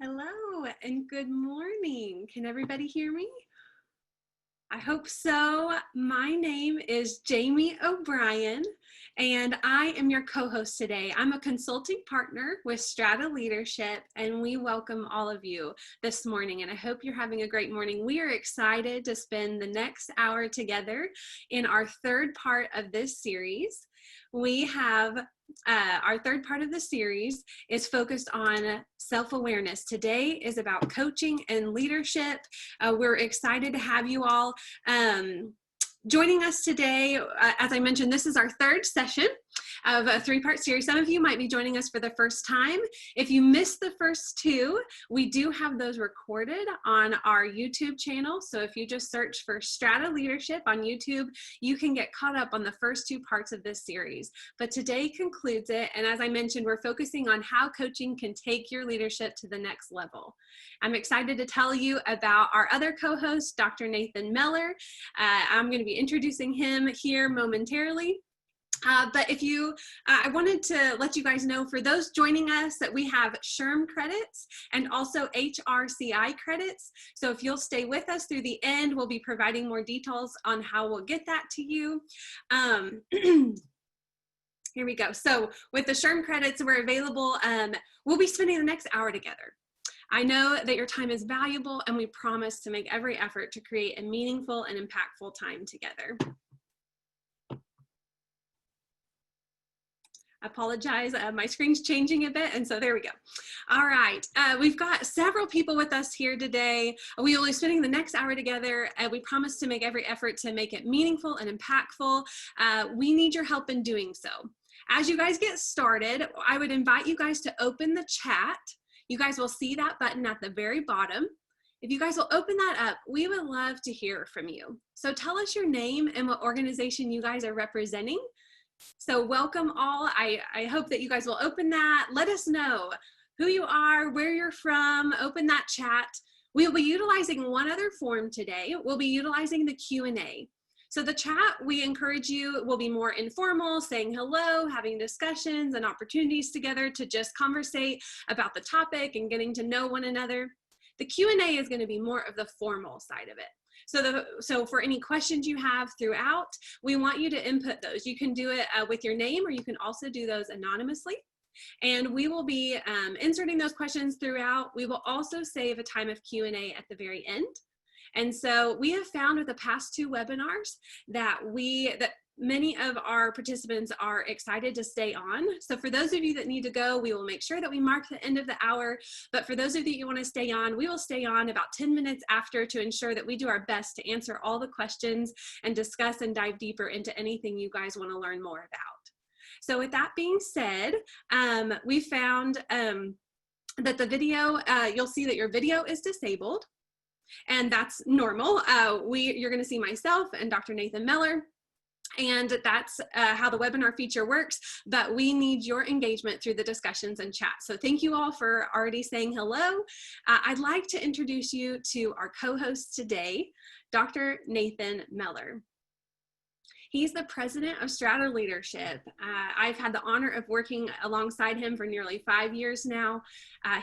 Hello and good morning. Can everybody hear me? I hope so. My name is Jamie O'Brien, and I am your co-host today. I'm a consulting partner with Strata Leadership, and we welcome all of you this morning, and I hope you're having a great morning. We are excited to spend the next hour together in our third part of this series. We have our third part of the series is focused on self-awareness. Today is about coaching and leadership. We're excited to have you all joining us today. As I mentioned, this is our third session of a three-part series. Some of you might be joining us for the first time. If you missed the first two, we do have those recorded on our YouTube channel. So if you just search for Strata Leadership on YouTube, you can get caught up on the first two parts of this series. But today concludes it. And as I mentioned, we're focusing on how coaching can take your leadership to the next level. I'm excited to tell you about our other co-host, Dr. Nathan Meller. I'm going to be introducing him here momentarily. But I wanted to let you guys know, for those joining us, that we have SHRM credits and also HRCI credits. So if you'll stay with us through the end, we'll be providing more details on how we'll get that to you. Here we go. So with the SHRM credits, we're available. We'll be spending the next hour together. I know that your time is valuable, and we promise to make every effort to create a meaningful and impactful time together. I apologize, my screen's changing a bit, and so there we go. All right, we've got several people with us here today. We will be spending the next hour together, and we promise to make every effort to make it meaningful and impactful. We need your help in doing so. As you guys get started, I would invite you guys to open the chat. You guys will see that button at the very bottom. If you guys will open that up, we would love to hear from you. So tell us your name and what organization you guys are representing. So welcome all. I hope that you guys will open that. Let us know who you are, where you're from. Open that chat. We'll be utilizing one other form today. We'll be utilizing the Q&A. So the chat, we encourage you, will be more informal, saying hello, having discussions and opportunities together to just conversate about the topic and getting to know one another. The Q&A is going to be more of the formal side of it. So for any questions you have throughout, we want you to input those. You can do it with your name, or you can also do those anonymously. And we will be inserting those questions throughout. We will also save a time of Q&A at the very end. And so we have found with the past two webinars that many of our participants are excited to stay on. So for those of you that need to go, we will make sure that we mark the end of the hour. But for those of you that want to stay on, we will stay on about 10 minutes after to ensure that we do our best to answer all the questions and discuss and dive deeper into anything you guys want to learn more about. So with that being said, we found that the video, you'll see that your video is disabled. And that's normal. You're going to see myself and Dr. Nathan Meller. And that's how the webinar feature works, but we need your engagement through the discussions and chat. So thank you all for already saying hello. I'd like to introduce you to our co-host today, Dr. Nathan Meller. He's the president of Strata Leadership. I've had the honor of working alongside him for nearly 5 years now.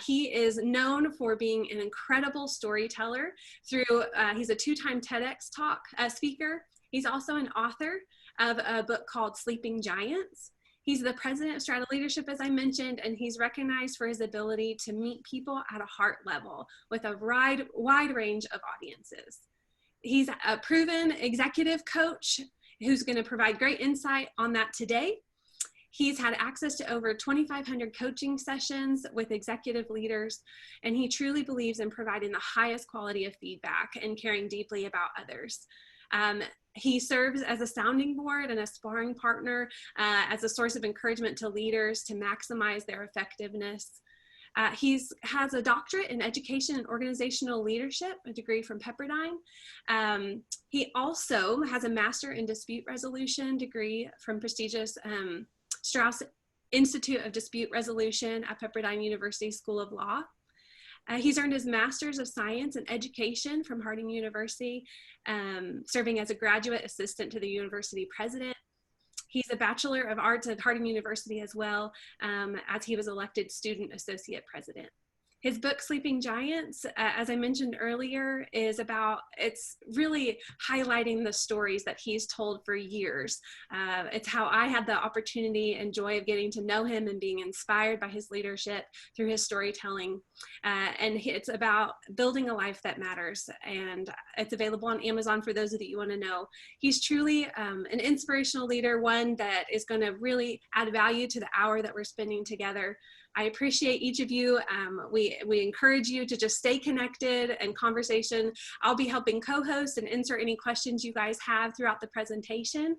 He is known for being an incredible storyteller he's a 2-time TEDx Talk speaker. He's also an author of a book called Sleeping Giants. He's the president of Strata Leadership, as I mentioned, and he's recognized for his ability to meet people at a heart level with a wide range of audiences. He's a proven executive coach who's going to provide great insight on that today. He's had access to over 2,500 coaching sessions with executive leaders, and he truly believes in providing the highest quality of feedback and caring deeply about others. He serves as a sounding board and a sparring partner, as a source of encouragement to leaders to maximize their effectiveness. He has a doctorate in education and organizational leadership, a degree from Pepperdine. He also has a master in dispute resolution degree from prestigious Strauss Institute of Dispute Resolution at Pepperdine University School of Law. He's earned his Master's of Science in Education from Harding University, serving as a graduate assistant to the university president. He's a Bachelor of Arts at Harding University as well, as he was elected Student Associate President. His book, Sleeping Giants, as I mentioned earlier, it's really highlighting the stories that he's told for years. It's how I had the opportunity and joy of getting to know him and being inspired by his leadership through his storytelling. And it's about building a life that matters. And it's available on Amazon for those of you want to know. He's truly an inspirational leader, one that is going to really add value to the hour that we're spending together. I appreciate each of you. We encourage you to just stay connected and conversation. I'll be helping co-host and answer any questions you guys have throughout the presentation.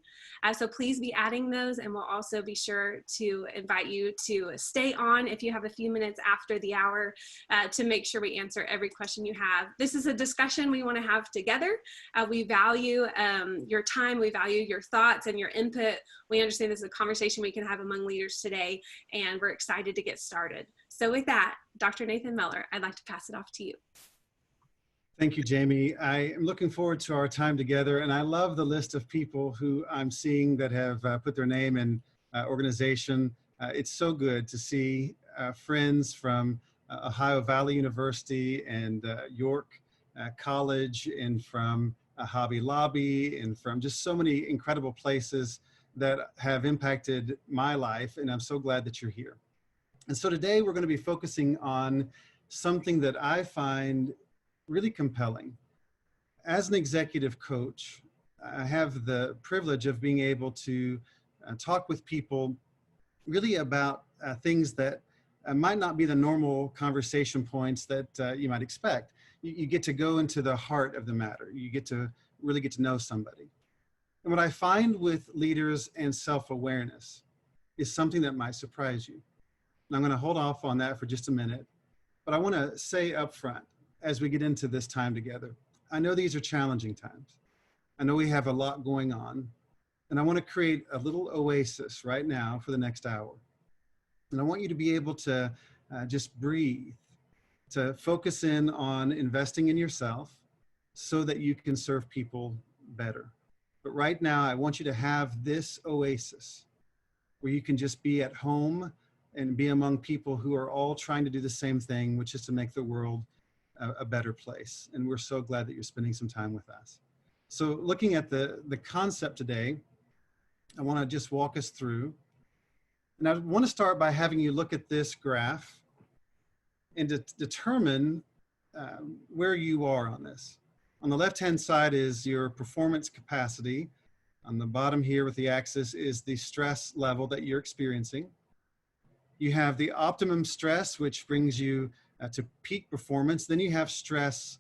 So please be adding those, and we'll also be sure to invite you to stay on if you have a few minutes after the hour to make sure we answer every question you have. This is a discussion we want to have together. We value your time, we value your thoughts and your input. We understand this is a conversation we can have among leaders today, and we're excited to get started. So with that, Dr. Nathan Meller, I'd like to pass it off to you. Thank you, Jamie. I am looking forward to our time together, and I love the list of people who I'm seeing that have put their name in organization. It's so good to see friends from Ohio Valley University and York College, and from Hobby Lobby, and from just so many incredible places that have impacted my life, and I'm so glad that you're here. And so today we're going to be focusing on something that I find really compelling. As an executive coach, I have the privilege of being able to talk with people really about things that might not be the normal conversation points that you might expect. You get to go into the heart of the matter. You get to really get to know somebody. And what I find with leaders and self-awareness is something that might surprise you. And I'm going to hold off on that for just a minute, but I want to say up front, as we get into this time together, I know these are challenging times. I know we have a lot going on, and I want to create a little oasis right now for the next hour. And I want you to be able to just breathe, to focus in on investing in yourself so that you can serve people better. But right now, I want you to have this oasis where you can just be at home and be among people who are all trying to do the same thing, which is to make the world a better place. And we're so glad that you're spending some time with us. So looking at the concept today, I want to just walk us through. And I want to start by having you look at this graph and to determine where you are on this. On the left-hand side is your performance capacity. On the bottom here with the axis is the stress level that you're experiencing. You have the optimum stress, which brings you to peak performance. Then you have stress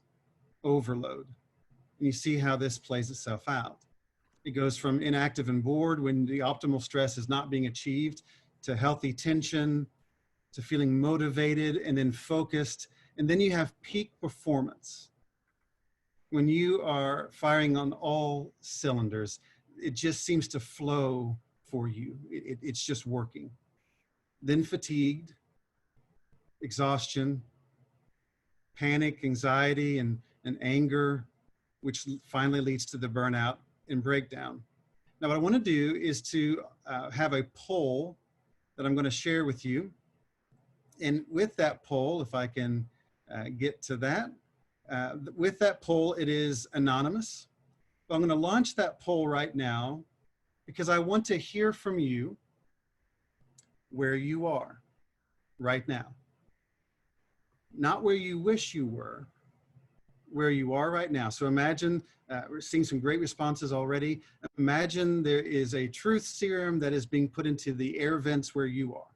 overload. And you see how this plays itself out. It goes from inactive and bored when the optimal stress is not being achieved, to healthy tension, to feeling motivated and then focused. And then you have peak performance. When you are firing on all cylinders, it just seems to flow for you. It's just working. Then fatigued, exhaustion, panic, anxiety, and anger, which finally leads to the burnout and breakdown. Now, what I want to do is to have a poll that I'm going to share with you. And with that poll, if I can get to that, with that poll, it is anonymous. But I'm going to launch that poll right now because I want to hear from you where you are right now. Not where you wish you were, where you are right now. So imagine, we're seeing some great responses already. Imagine there is a truth serum that is being put into the air vents where you are.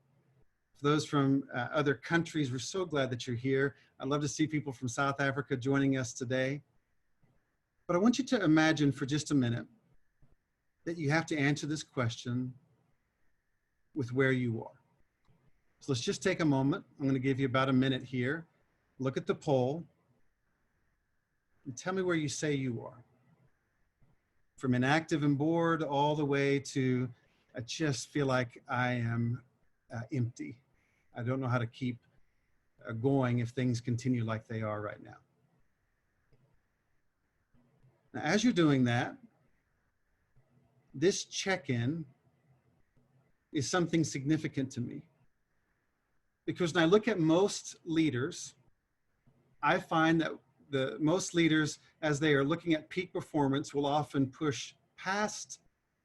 For those from other countries, we're so glad that you're here. I'd love to see people from South Africa joining us today. But I want you to imagine for just a minute that you have to answer this question with where you are. So let's just take a moment. I'm going to give you about a minute here. Look at the poll and tell me where you say you are. From inactive and bored all the way to I just feel like I am empty. I don't know how to keep going if things continue like they are right now. Now, as you're doing that, this check-in is something significant to me. Because when I look at most leaders, I find that most leaders, as they are looking at peak performance, will often push past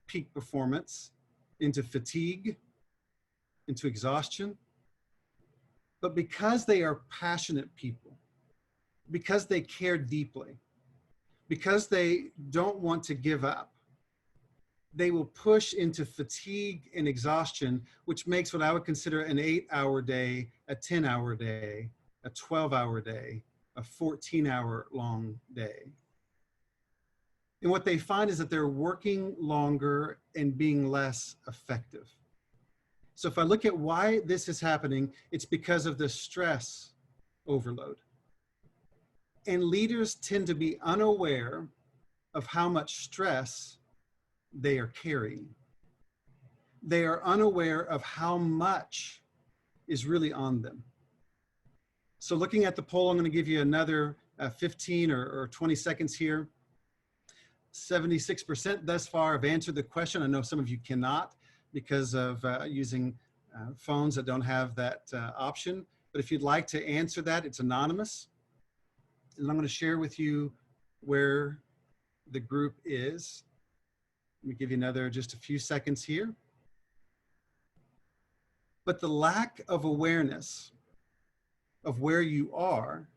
peak performance into fatigue, into exhaustion. But because they are passionate people, because they care deeply, because they don't want to give up, they will push into fatigue and exhaustion, which makes what I would consider an 8-hour day, a 10-hour day, a 12-hour day, a 14-hour long day. And what they find is that they're working longer and being less effective. So if I look at why this is happening, it's because of the stress overload. And leaders tend to be unaware of how much stress they are carrying. They are unaware of how much is really on them. So looking at the poll, I'm going to give you another 15 or 20 seconds here. 76% thus far have answered the question. I know some of you cannot because of using phones that don't have that option. But if you'd like to answer that, it's anonymous. And I'm going to share with you where the group is. Let me give you another, just a few seconds here. But the lack of awareness of where you are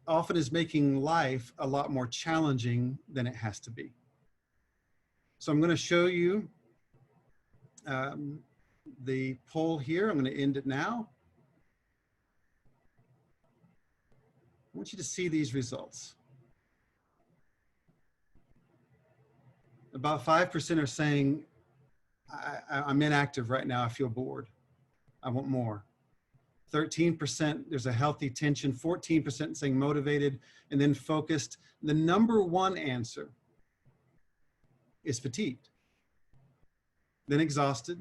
often is making life a lot more challenging than it has to be. So I'm going to show you the poll here. I'm going to end it now. I want you to see these results. About 5% are saying, I'm inactive right now, I feel bored, I want more. 13%, there's a healthy tension. 14% saying motivated, and then focused. The number one answer is fatigued, then exhausted,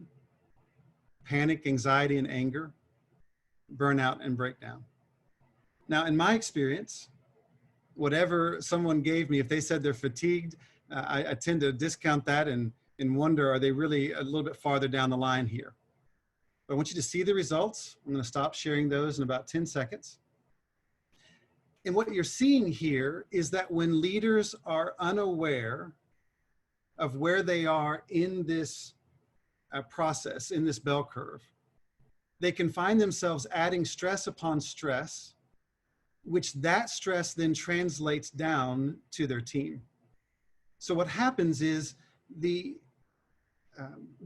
panic, anxiety, and anger, burnout, and breakdown. Now, in my experience, whatever someone gave me, if they said they're fatigued, I tend to discount that and wonder, are they really a little bit farther down the line here? But I want you to see the results. I'm going to stop sharing those in about 10 seconds. And what you're seeing here is that when leaders are unaware of where they are in this process, in this bell curve, they can find themselves adding stress upon stress, which that stress then translates down to their team. So what happens is the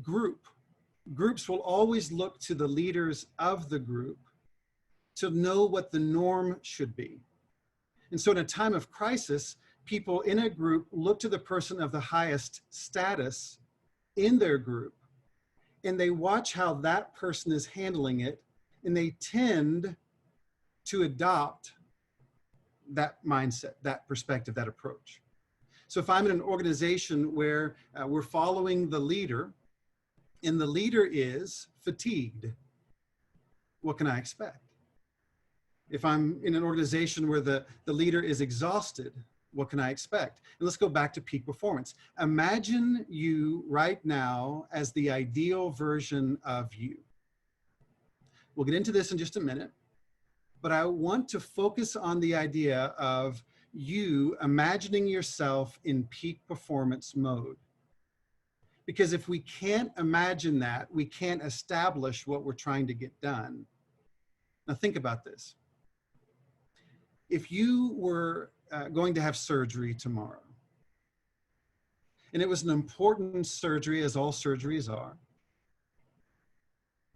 groups will always look to the leaders of the group to know what the norm should be. And so in a time of crisis, people in a group look to the person of the highest status in their group, and they watch how that person is handling it, and they tend to adopt that mindset, that perspective, that approach. So if I'm in an organization where we're following the leader, and the leader is fatigued, what can I expect? If I'm in an organization where the leader is exhausted, what can I expect? And let's go back to peak performance. Imagine you right now as the ideal version of you. We'll get into this in just a minute, but I want to focus on the idea of you imagining yourself in peak performance mode. Because if we can't imagine that, we can't establish what we're trying to get done. Now think about this. If you were going to have surgery tomorrow, and it was an important surgery, as all surgeries are,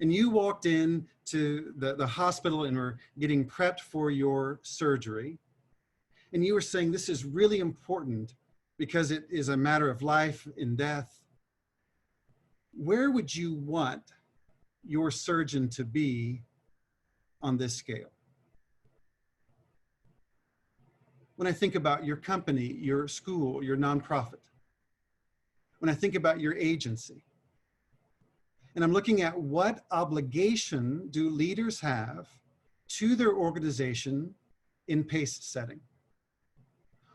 and you walked in to the hospital and were getting prepped for your surgery, and you were saying, this is really important because it is a matter of life and death, where would you want your surgeon to be on this scale? When I think about your company, your school, your nonprofit, when I think about your agency, and I'm looking at what obligation do leaders have to their organization in pace setting?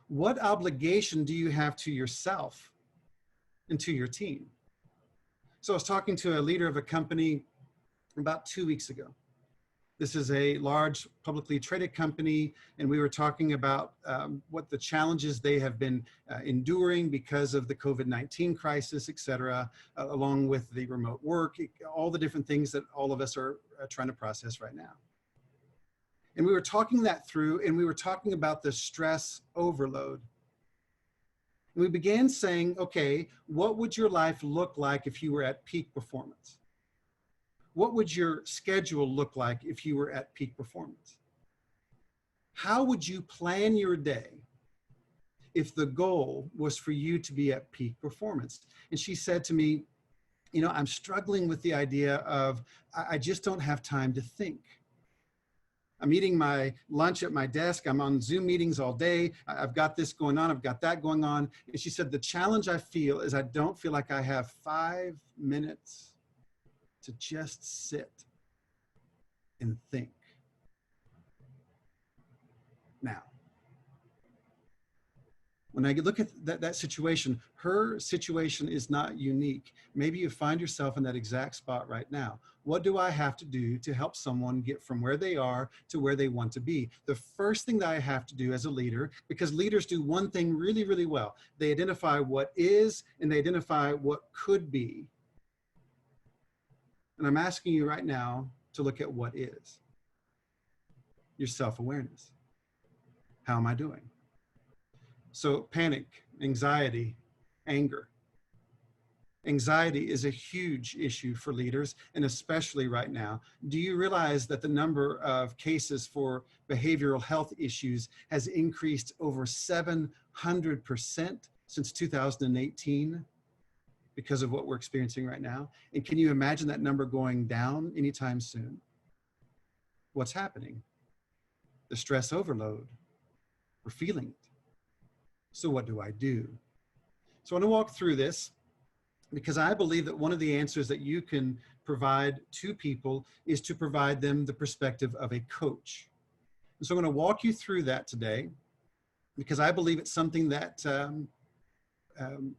What obligation do you have to yourself and to your team? So I was talking to a leader of a company about 2 weeks ago. This is a large publicly traded company, and we were talking about what the challenges they have been enduring because of the COVID-19 crisis, et cetera, along with the remote work, all the different things that all of us are trying to process right now. And we were talking that through, and we were talking about the stress overload. And we began saying, okay, what would your life look like if you were at peak performance? What would your schedule look like if you were at peak performance? How would you plan your day if the goal was for you to be at peak performance? And she said to me, you know, I'm struggling with the idea of, I just don't have time to think. I'm eating my lunch at my desk. I'm on Zoom meetings all day. I've got this going on. I've got that going on. And she said, the challenge I feel is I don't feel like I have 5 minutes to just sit and think. Now, when I look at that situation, her situation is not unique. Maybe you find yourself in that exact spot right now. What do I have to do to help someone get from where they are to where they want to be? The first thing that I have to do as a leader, because leaders do one thing really, really well. They identify what is and they identify what could be. And I'm asking you right now to look at what is. Your self-awareness. How am I doing? So panic, anxiety, anger. Anxiety is a huge issue for leaders, and especially right now. Do you realize that the number of cases for behavioral health issues has increased over 700% since 2018 because of what we're experiencing right now? And can you imagine that number going down anytime soon? What's happening? The stress overload. We're feeling it. So what do I do? So I want to walk through this because I believe that one of the answers that you can provide to people is to provide them the perspective of a coach. And so I'm going to walk you through that today because I believe it's something that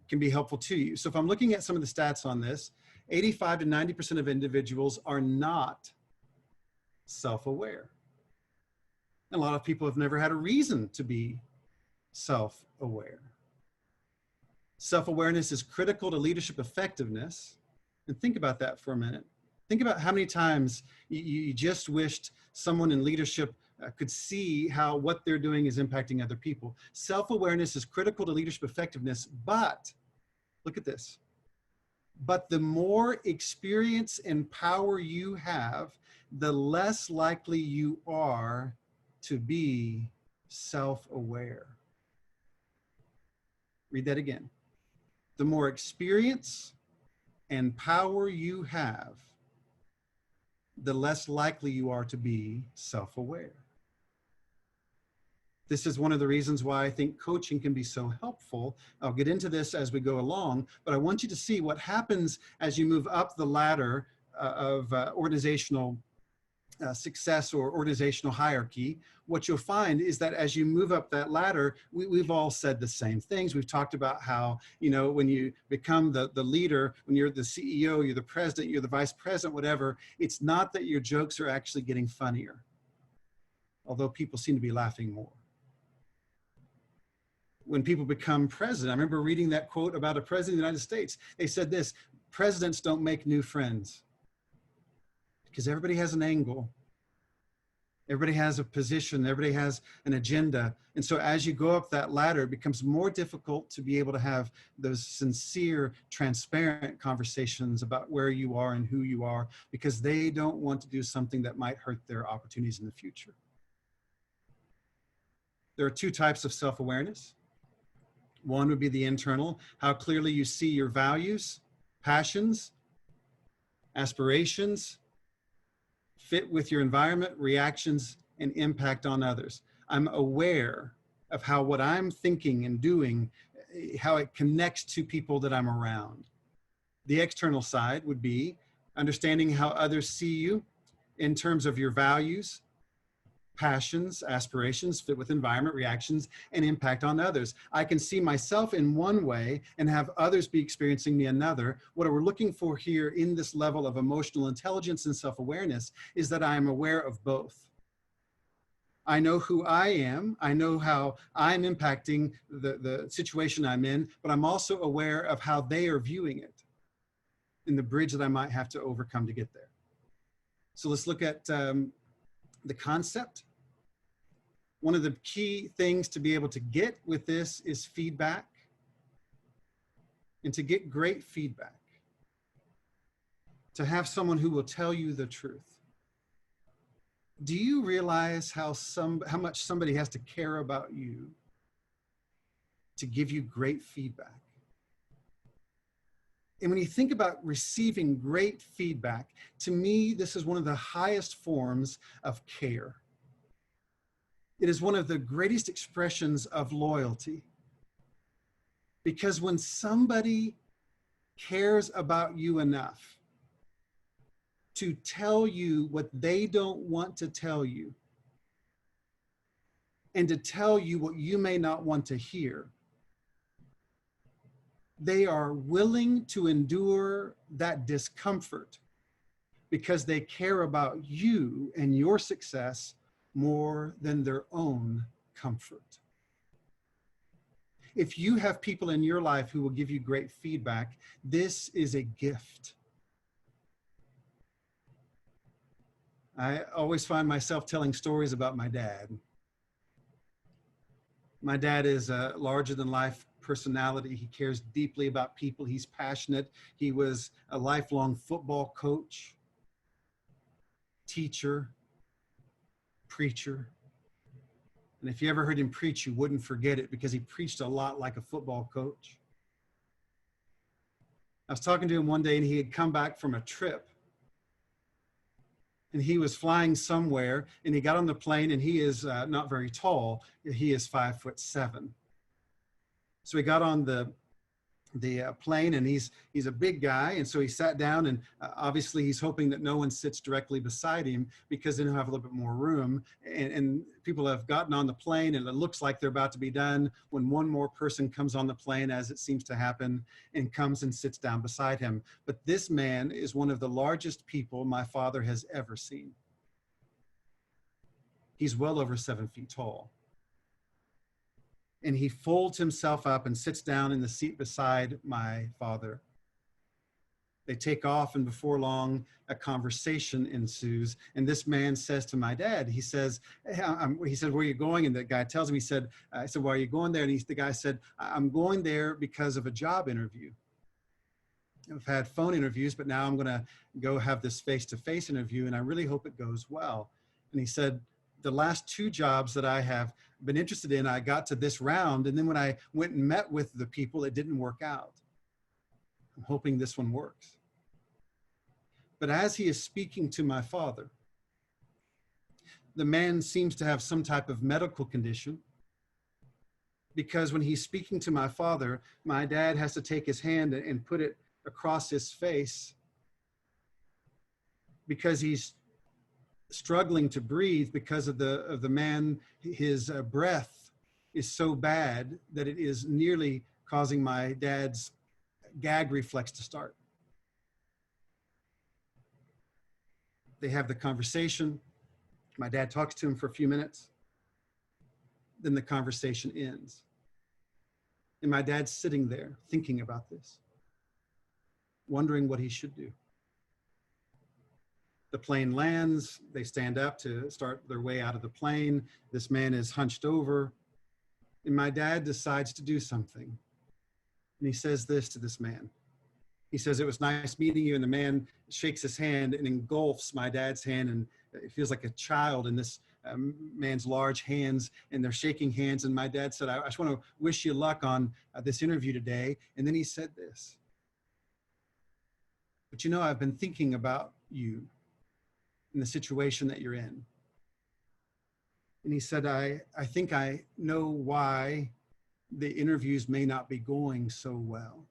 can be helpful to you. So if I'm looking at some of the stats on this, 85 to 90% of individuals are not self-aware. And a lot of people have never had a reason to be self-aware. Self-awareness is critical to leadership effectiveness. And think about that for a minute. Think about how many times you just wished someone in leadership could see how what they're doing is impacting other people. Self-awareness is critical to leadership effectiveness, but look at this. But the more experience and power you have, the less likely you are to be self-aware. Read that again. The more experience and power you have, the less likely you are to be self-aware. This is one of the reasons why I think coaching can be so helpful. I'll get into this as we go along, but I want you to see what happens as you move up the ladder of organizational success or organizational hierarchy. What you'll find is that as you move up that ladder, we've all said the same things. We've talked about how, you know, when you become the leader, when you're the CEO, you're the president, you're the vice president, whatever, it's not that your jokes are actually getting funnier, although people seem to be laughing more. When people become president, I remember reading that quote about a president of the United States. They said this: presidents don't make new friends. Because everybody has an angle. Everybody has a position. Everybody has an agenda. And so as you go up that ladder, it becomes more difficult to be able to have those sincere, transparent conversations about where you are and who you are, because they don't want to do something that might hurt their opportunities in the future. There are two types of self-awareness. One would be the internal, how clearly you see your values, passions, aspirations, fit with your environment, reactions, and impact on others. I'm aware of how what I'm thinking and doing, how it connects to people that I'm around. The external side would be understanding how others see you in terms of your values, passions, aspirations fit with environment, reactions, and impact on others. I can see myself in one way and have others be experiencing me another. What we're looking for here in this level of emotional intelligence and self-awareness is that I am aware of both. I know who I am. I know how I'm impacting the situation I'm in, but I'm also aware of how they are viewing it in the bridge that I might have to overcome to get there. So let's look at the concept. One of the key things to be able to get with this is feedback. And to get great feedback, to have someone who will tell you the truth. Do you realize how much somebody has to care about you to give you great feedback? And when you think about receiving great feedback, to me, this is one of the highest forms of care. It is one of the greatest expressions of loyalty. Because when somebody cares about you enough to tell you what they don't want to tell you, and to tell you what you may not want to hear, they are willing to endure that discomfort because they care about you and your success more than their own comfort. If you have people in your life who will give you great feedback, this is a gift. I always find myself telling stories about my dad. My dad is a larger than life personality. He cares deeply about people. He's passionate. He was a lifelong football coach, teacher, preacher. And if you ever heard him preach, you wouldn't forget it because he preached a lot like a football coach. I was talking to him one day and he had come back from a trip. And he was flying somewhere and he got on the plane and he is not very tall. He is 5'7". So he got on the plane and he's a big guy. And so he sat down and obviously he's hoping that no one sits directly beside him because then he'll have a little bit more room. And people have gotten on the plane and it looks like they're about to be done when one more person comes on the plane, as it seems to happen, and comes and sits down beside him. But this man is one of the largest people my father has ever seen. He's well over 7 feet tall. And he folds himself up and sits down in the seat beside my father. They take off, and before long, a conversation ensues. And this man says to my dad, he says, hey, he said, where are you going? And the guy tells him, I said, why are you going there? And the guy said, I'm going there because of a job interview. I've had phone interviews, but now I'm going to go have this face-to-face interview, and I really hope it goes well. And he said, the last 2 jobs that I have been interested in, I got to this round, and then when I went and met with the people, it didn't work out. I'm hoping this one works. But as he is speaking to my father, the man seems to have some type of medical condition, because when he's speaking to my father, my dad has to take his hand and put it across his face because he's struggling to breathe because of the man. His breath is so bad that it is nearly causing my dad's gag reflex to start. They have the conversation. My dad talks to him for a few minutes. Then the conversation ends. And my dad's sitting there thinking about this, wondering what he should do. The plane lands, they stand up to start their way out of the plane. This man is hunched over, and my dad decides to do something. And he says this to this man. He says, it was nice meeting you. And the man shakes his hand and engulfs my dad's hand, and it feels like a child in this man's large hands, and they're shaking hands. And my dad said, I just want to wish you luck on this interview today. And then he said this, but you know, I've been thinking about you in the situation that you're in. And he said, I think I know why the interviews may not be going so well.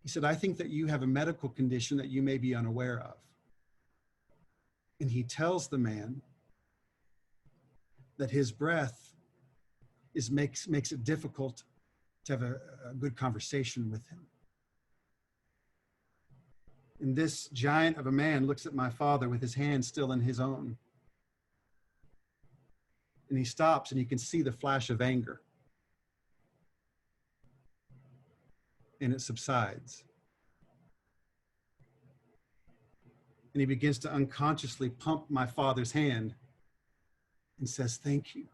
He said, I think that you have a medical condition that you may be unaware of. And he tells the man that his breath makes it difficult to have a good conversation with him. And this giant of a man looks at my father with his hand still in his own. And he stops, and you can see the flash of anger. And it subsides. And he begins to unconsciously pump my father's hand and says, "Thank you.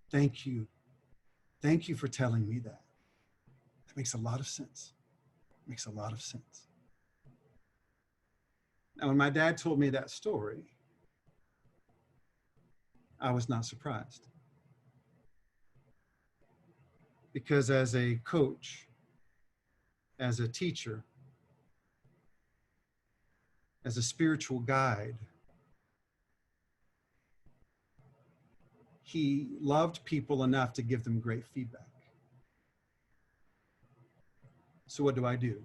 Thank you. Thank you for telling me that." That makes a lot of sense. Makes a lot of sense. Now, when my dad told me that story, I was not surprised. Because as a coach, as a teacher, as a spiritual guide, he loved people enough to give them great feedback. So what do?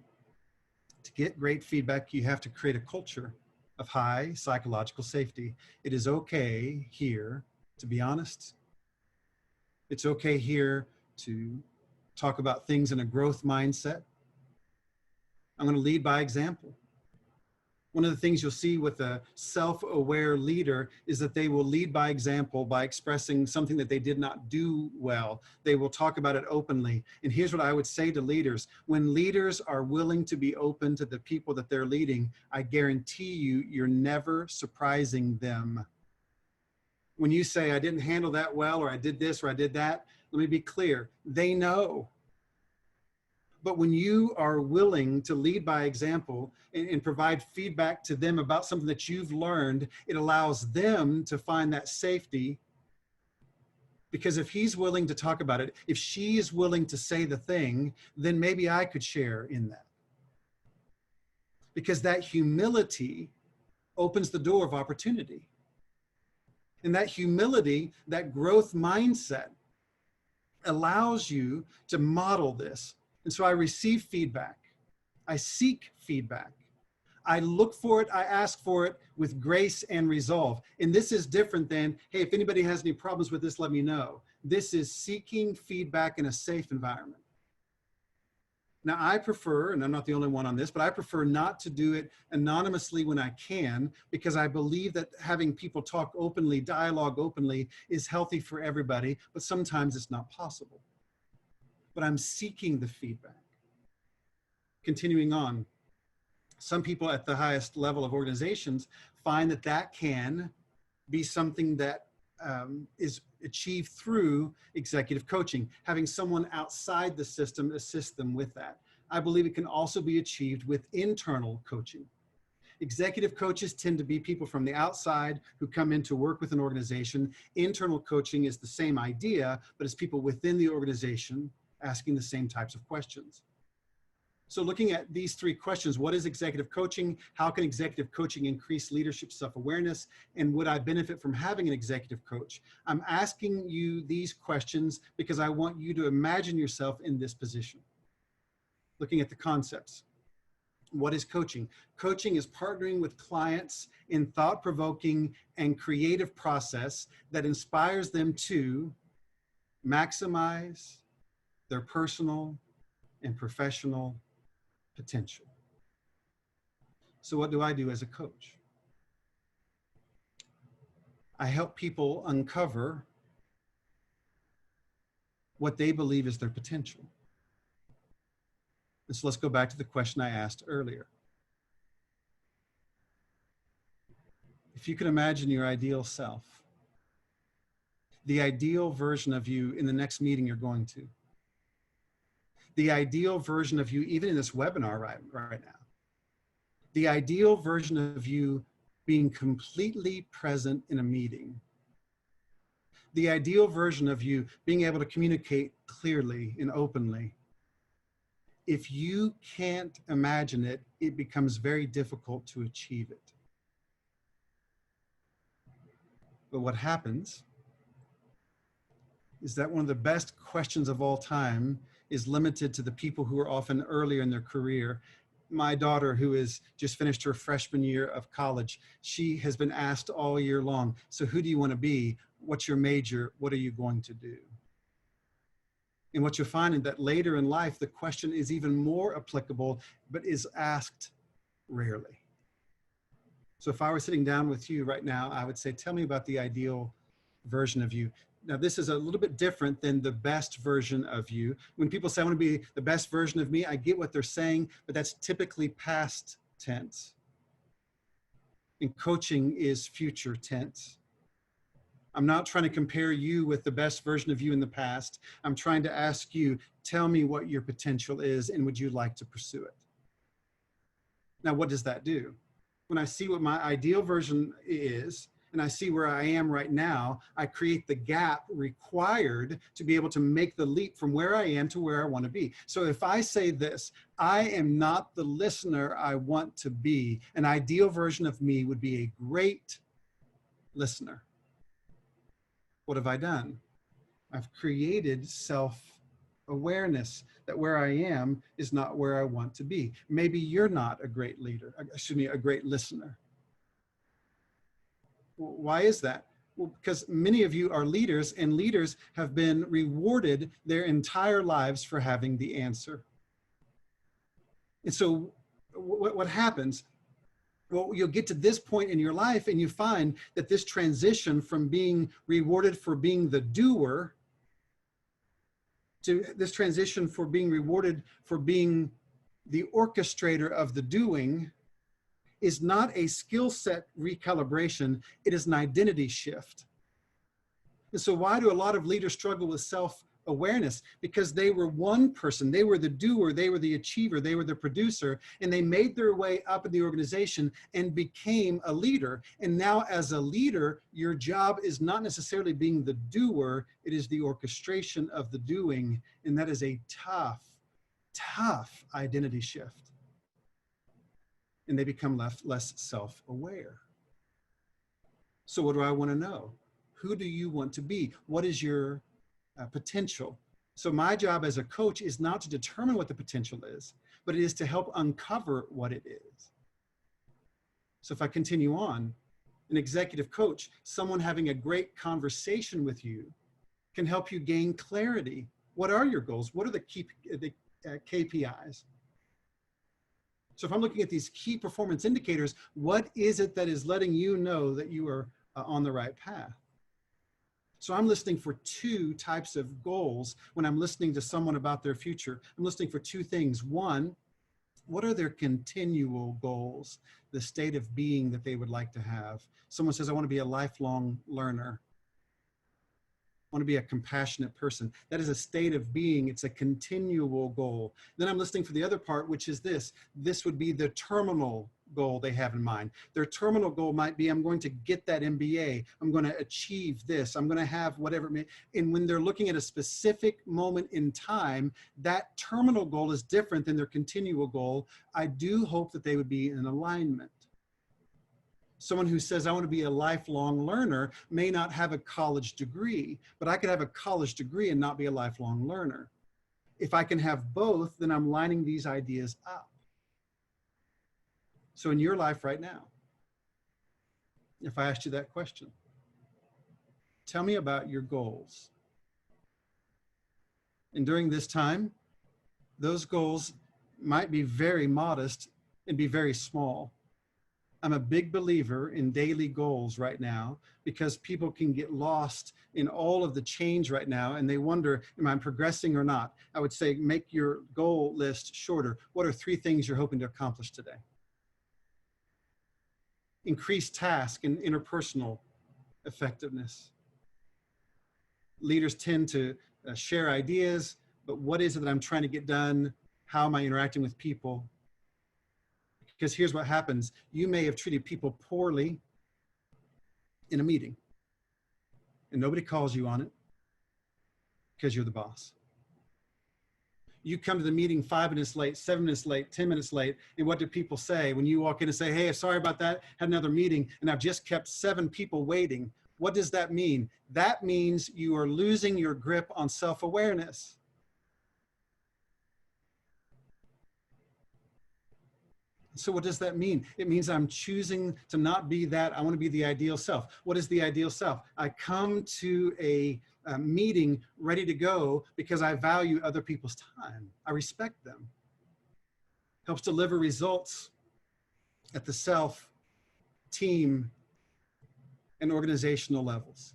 To get great feedback, you have to create a culture of high psychological safety. It is okay here to be honest. It's okay here to talk about things in a growth mindset. I'm going to lead by example. One of the things you'll see with a self-aware leader is that they will lead by example by expressing something that they did not do well. They will talk about it openly. And here's what I would say to leaders. When leaders are willing to be open to the people that they're leading, I guarantee you, you're never surprising them. When you say, "I didn't handle that well," or "I did this," or "I did that," let me be clear. They know. But when you are willing to lead by example and provide feedback to them about something that you've learned, it allows them to find that safety. Because if he's willing to talk about it, if she is willing to say the thing, then maybe I could share in that. Because that humility opens the door of opportunity. And that humility, that growth mindset, allows you to model this. And so I receive feedback. I seek feedback. I look for it. I ask for it with grace and resolve. And this is different than, "Hey, if anybody has any problems with this, let me know." This is seeking feedback in a safe environment. Now, I prefer, and I'm not the only one on this, but I prefer not to do it anonymously when I can, because I believe that having people talk openly, dialogue openly, is healthy for everybody, but sometimes it's not possible. But I'm seeking the feedback. Continuing on, some people at the highest level of organizations find that that can be something that is achieved through executive coaching, having someone outside the system assist them with that. I believe it can also be achieved with internal coaching. Executive coaches tend to be people from the outside who come in to work with an organization. Internal coaching is the same idea, but it's people within the organization asking the same types of questions. So looking at these three questions, what is executive coaching? How can executive coaching increase leadership self-awareness? And would I benefit from having an executive coach? I'm asking you these questions because I want you to imagine yourself in this position. Looking at the concepts. What is coaching? Coaching is partnering with clients in thought-provoking and creative process that inspires them to maximize their personal and professional potential. So what do I do as a coach? I help people uncover what they believe is their potential. And so let's go back to the question I asked earlier. If you could imagine your ideal self, the ideal version of you in the next meeting you're going to, the ideal version of you, even in this webinar right now, the ideal version of you being completely present in a meeting, the ideal version of you being able to communicate clearly and openly. If you can't imagine it, it becomes very difficult to achieve it. But what happens is that one of the best questions of all time is limited to the people who are often earlier in their career. My daughter, who has just finished her freshman year of college, she has been asked all year long, "So who do you want to be?" what's your major? What are you going to do? And what you'll find is that later in life, the question is even more applicable, but is asked rarely. So if I were sitting down with you right now, I would say, tell me about the ideal version of you. Now, this is a little bit different than the best version of you. When people say, I want to be the best version of me, I get what they're saying, but that's typically past tense. And coaching is future tense. I'm not trying to compare you with the best version of you in the past. I'm trying to ask you, tell me what your potential is and would you like to pursue it? Now, what does that do? When I see what my ideal version is, and I see where I am right now, I create the gap required to be able to make the leap from where I am to where I want to be. So if I say this, I am not the listener I want to be, an ideal version of me would be a great listener. What have I done? I've created self-awareness that where I am is not where I want to be. Maybe you're not a great leader, a great listener. Why is that? Well, because many of you are leaders, and leaders have been rewarded their entire lives for having the answer. And so what happens? Well, you'll get to this point in your life and you find that this transition from being rewarded for being the doer to this transition for being rewarded for being the orchestrator of the doing is not a skill set recalibration, it is an identity shift. And so why do a lot of leaders struggle with self-awareness? Because they were one person, they were the doer, they were the achiever, they were the producer, and they made their way up in the organization and became a leader. And now as a leader, your job is not necessarily being the doer, it is the orchestration of the doing. And that is a tough identity shift. And they become less self-aware. So what do I want to know? Who do you want to be? What is your potential? So my job as a coach is not to determine what the potential is, but it is to help uncover what it is. So if I continue on, an executive coach, someone having a great conversation with you can help you gain clarity. What are your goals? What are the KPIs? So if I'm looking at these key performance indicators, what is it that is letting you know that you are on the right path? So I'm listening for two types of goals when I'm listening to someone about their future. I'm listening for two things. One, what are their continual goals, the state of being that they would like to have? Someone says, I want to be a lifelong learner. I want to be a compassionate person. That is a state of being. It's a continual goal. Then I'm listening for the other part, which is this. This would be the terminal goal they have in mind. Their terminal goal might be, I'm going to get that MBA. I'm going to achieve this. I'm going to have whatever it may. And when they're looking at a specific moment in time, that terminal goal is different than their continual goal. I do hope that they would be in alignment. Someone who says, I want to be a lifelong learner may not have a college degree, but I could have a college degree and not be a lifelong learner. If I can have both, then I'm lining these ideas up. So in your life right now, if I asked you that question, tell me about your goals. And during this time, those goals might be very modest and be very small. I'm a big believer in daily goals right now because people can get lost in all of the change right now and they wonder, am I progressing or not? I would say make your goal list shorter. What are 3 things you're hoping to accomplish today? Increase task and interpersonal effectiveness. Leaders tend to share ideas, but what is it that I'm trying to get done? How am I interacting with people? Because here's what happens. You may have treated people poorly in a meeting and nobody calls you on it because you're the boss. You come to the meeting 5 minutes late, 7 minutes late, 10 minutes late. And what do people say when you walk in and say, hey, sorry about that, had another meeting and I've just kept 7 people waiting. What does that mean? That means you are losing your grip on self-awareness. So what does that mean? It means I'm choosing to not be that. I want to be the ideal self. What is the ideal self? I come to a meeting ready to go because I value other people's time. I respect them. Helps deliver results at the self, team, and organizational levels.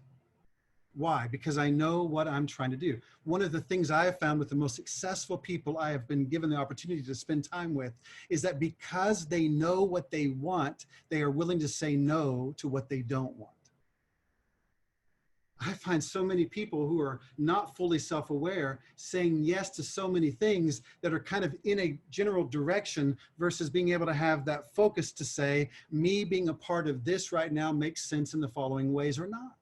Why? Because I know what I'm trying to do. One of the things I have found with the most successful people I have been given the opportunity to spend time with is that because they know what they want, they are willing to say no to what they don't want. I find so many people who are not fully self-aware saying yes to so many things that are kind of in a general direction versus being able to have that focus to say, me being a part of this right now makes sense in the following ways or not.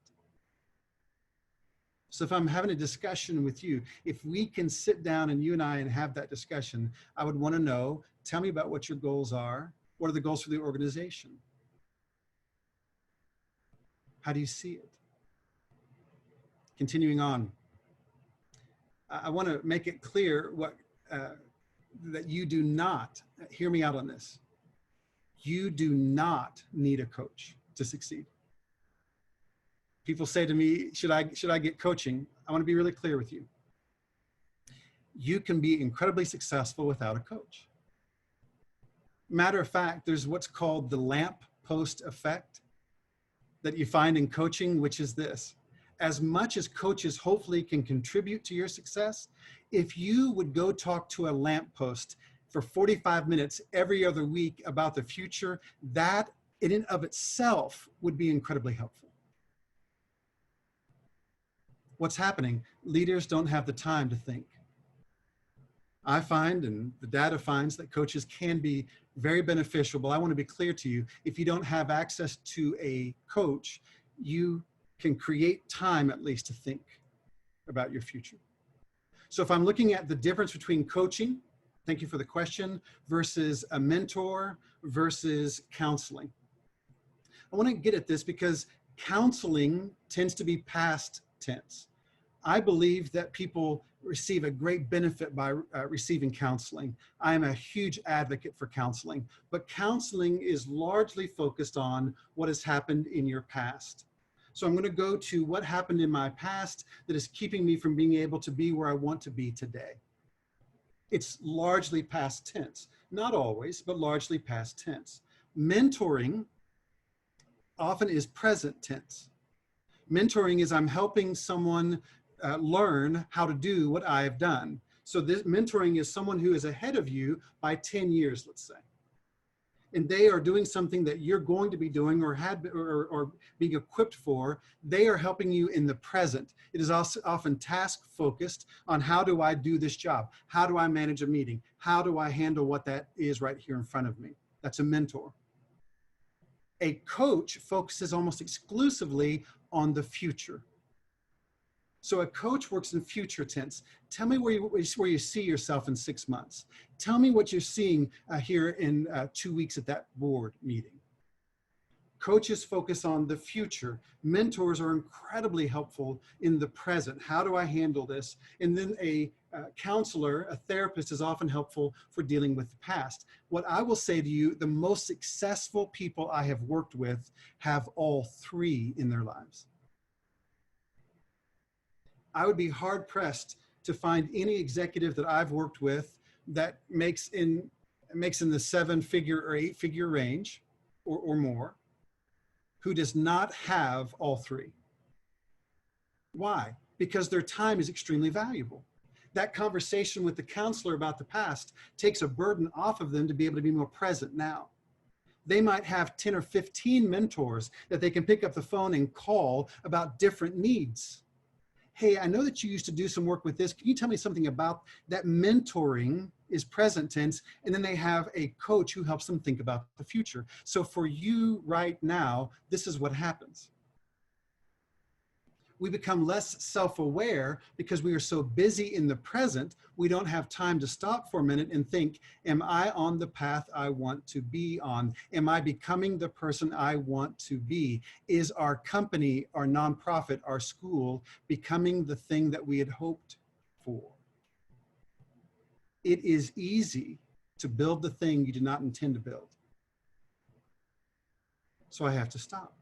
So if I'm having a discussion with you, if we can sit down and you and I and have that discussion, I would want to know, tell me about what your goals are. What are the goals for the organization? How do you see it? Continuing on, I want to make it clear that you do not, hear me out on this, you do not need a coach to succeed. People say to me, should I get coaching? I want to be really clear with you. You can be incredibly successful without a coach. Matter of fact, there's what's called the lamp post effect that you find in coaching, which is this. As much as coaches hopefully can contribute to your success, if you would go talk to a lamppost for 45 minutes every other week about the future, that in and of itself would be incredibly helpful. What's happening? Leaders don't have the time to think. I find, and the data finds, that coaches can be very beneficial, but I want to be clear to you, if you don't have access to a coach, you can create time at least to think about your future. So if I'm looking at the difference between coaching, thank you for the question, versus a mentor versus counseling. I want to get at this because counseling tends to be past tense. I believe that people receive a great benefit by receiving counseling. I am a huge advocate for counseling, but counseling is largely focused on what has happened in your past. So I'm going to go to what happened in my past that is keeping me from being able to be where I want to be today. It's largely past tense, not always, but largely past tense. Mentoring often is present tense. Mentoring is I'm helping someone learn how to do what I have done. So this mentoring is someone who is ahead of you by 10 years, let's say. And they are doing something that you're going to be doing or or being equipped for. They are helping you in the present. It is also often task focused on how do I do this job? How do I manage a meeting? How do I handle what that is right here in front of me? That's a mentor. A coach focuses almost exclusively on the future. So a coach works in future tense. Tell me where you see yourself in 6 months. Tell me what you're seeing here in 2 weeks at that board meeting. Coaches focus on the future. Mentors are incredibly helpful in the present. How do I handle this? And then a counselor, a therapist, is often helpful for dealing with the past. What I will say to you, the most successful people I have worked with have all three in their lives. I would be hard pressed to find any executive that I've worked with that makes in the 7-figure or 8-figure range or more, who does not have all three. Why? Because their time is extremely valuable. That conversation with the counselor about the past takes a burden off of them to be able to be more present now. They might have 10 or 15 mentors that they can pick up the phone and call about different needs. Hey, I know that you used to do some work with this. Can you tell me something about that? Mentoring is present tense, and then they have a coach who helps them think about the future. So for you right now, this is what happens. We become less self-aware because we are so busy in the present, we don't have time to stop for a minute and think, am I on the path I want to be on? Am I becoming the person I want to be? Is our company, our nonprofit, our school becoming the thing that we had hoped for? It is easy to build the thing you did not intend to build. So I have to stop.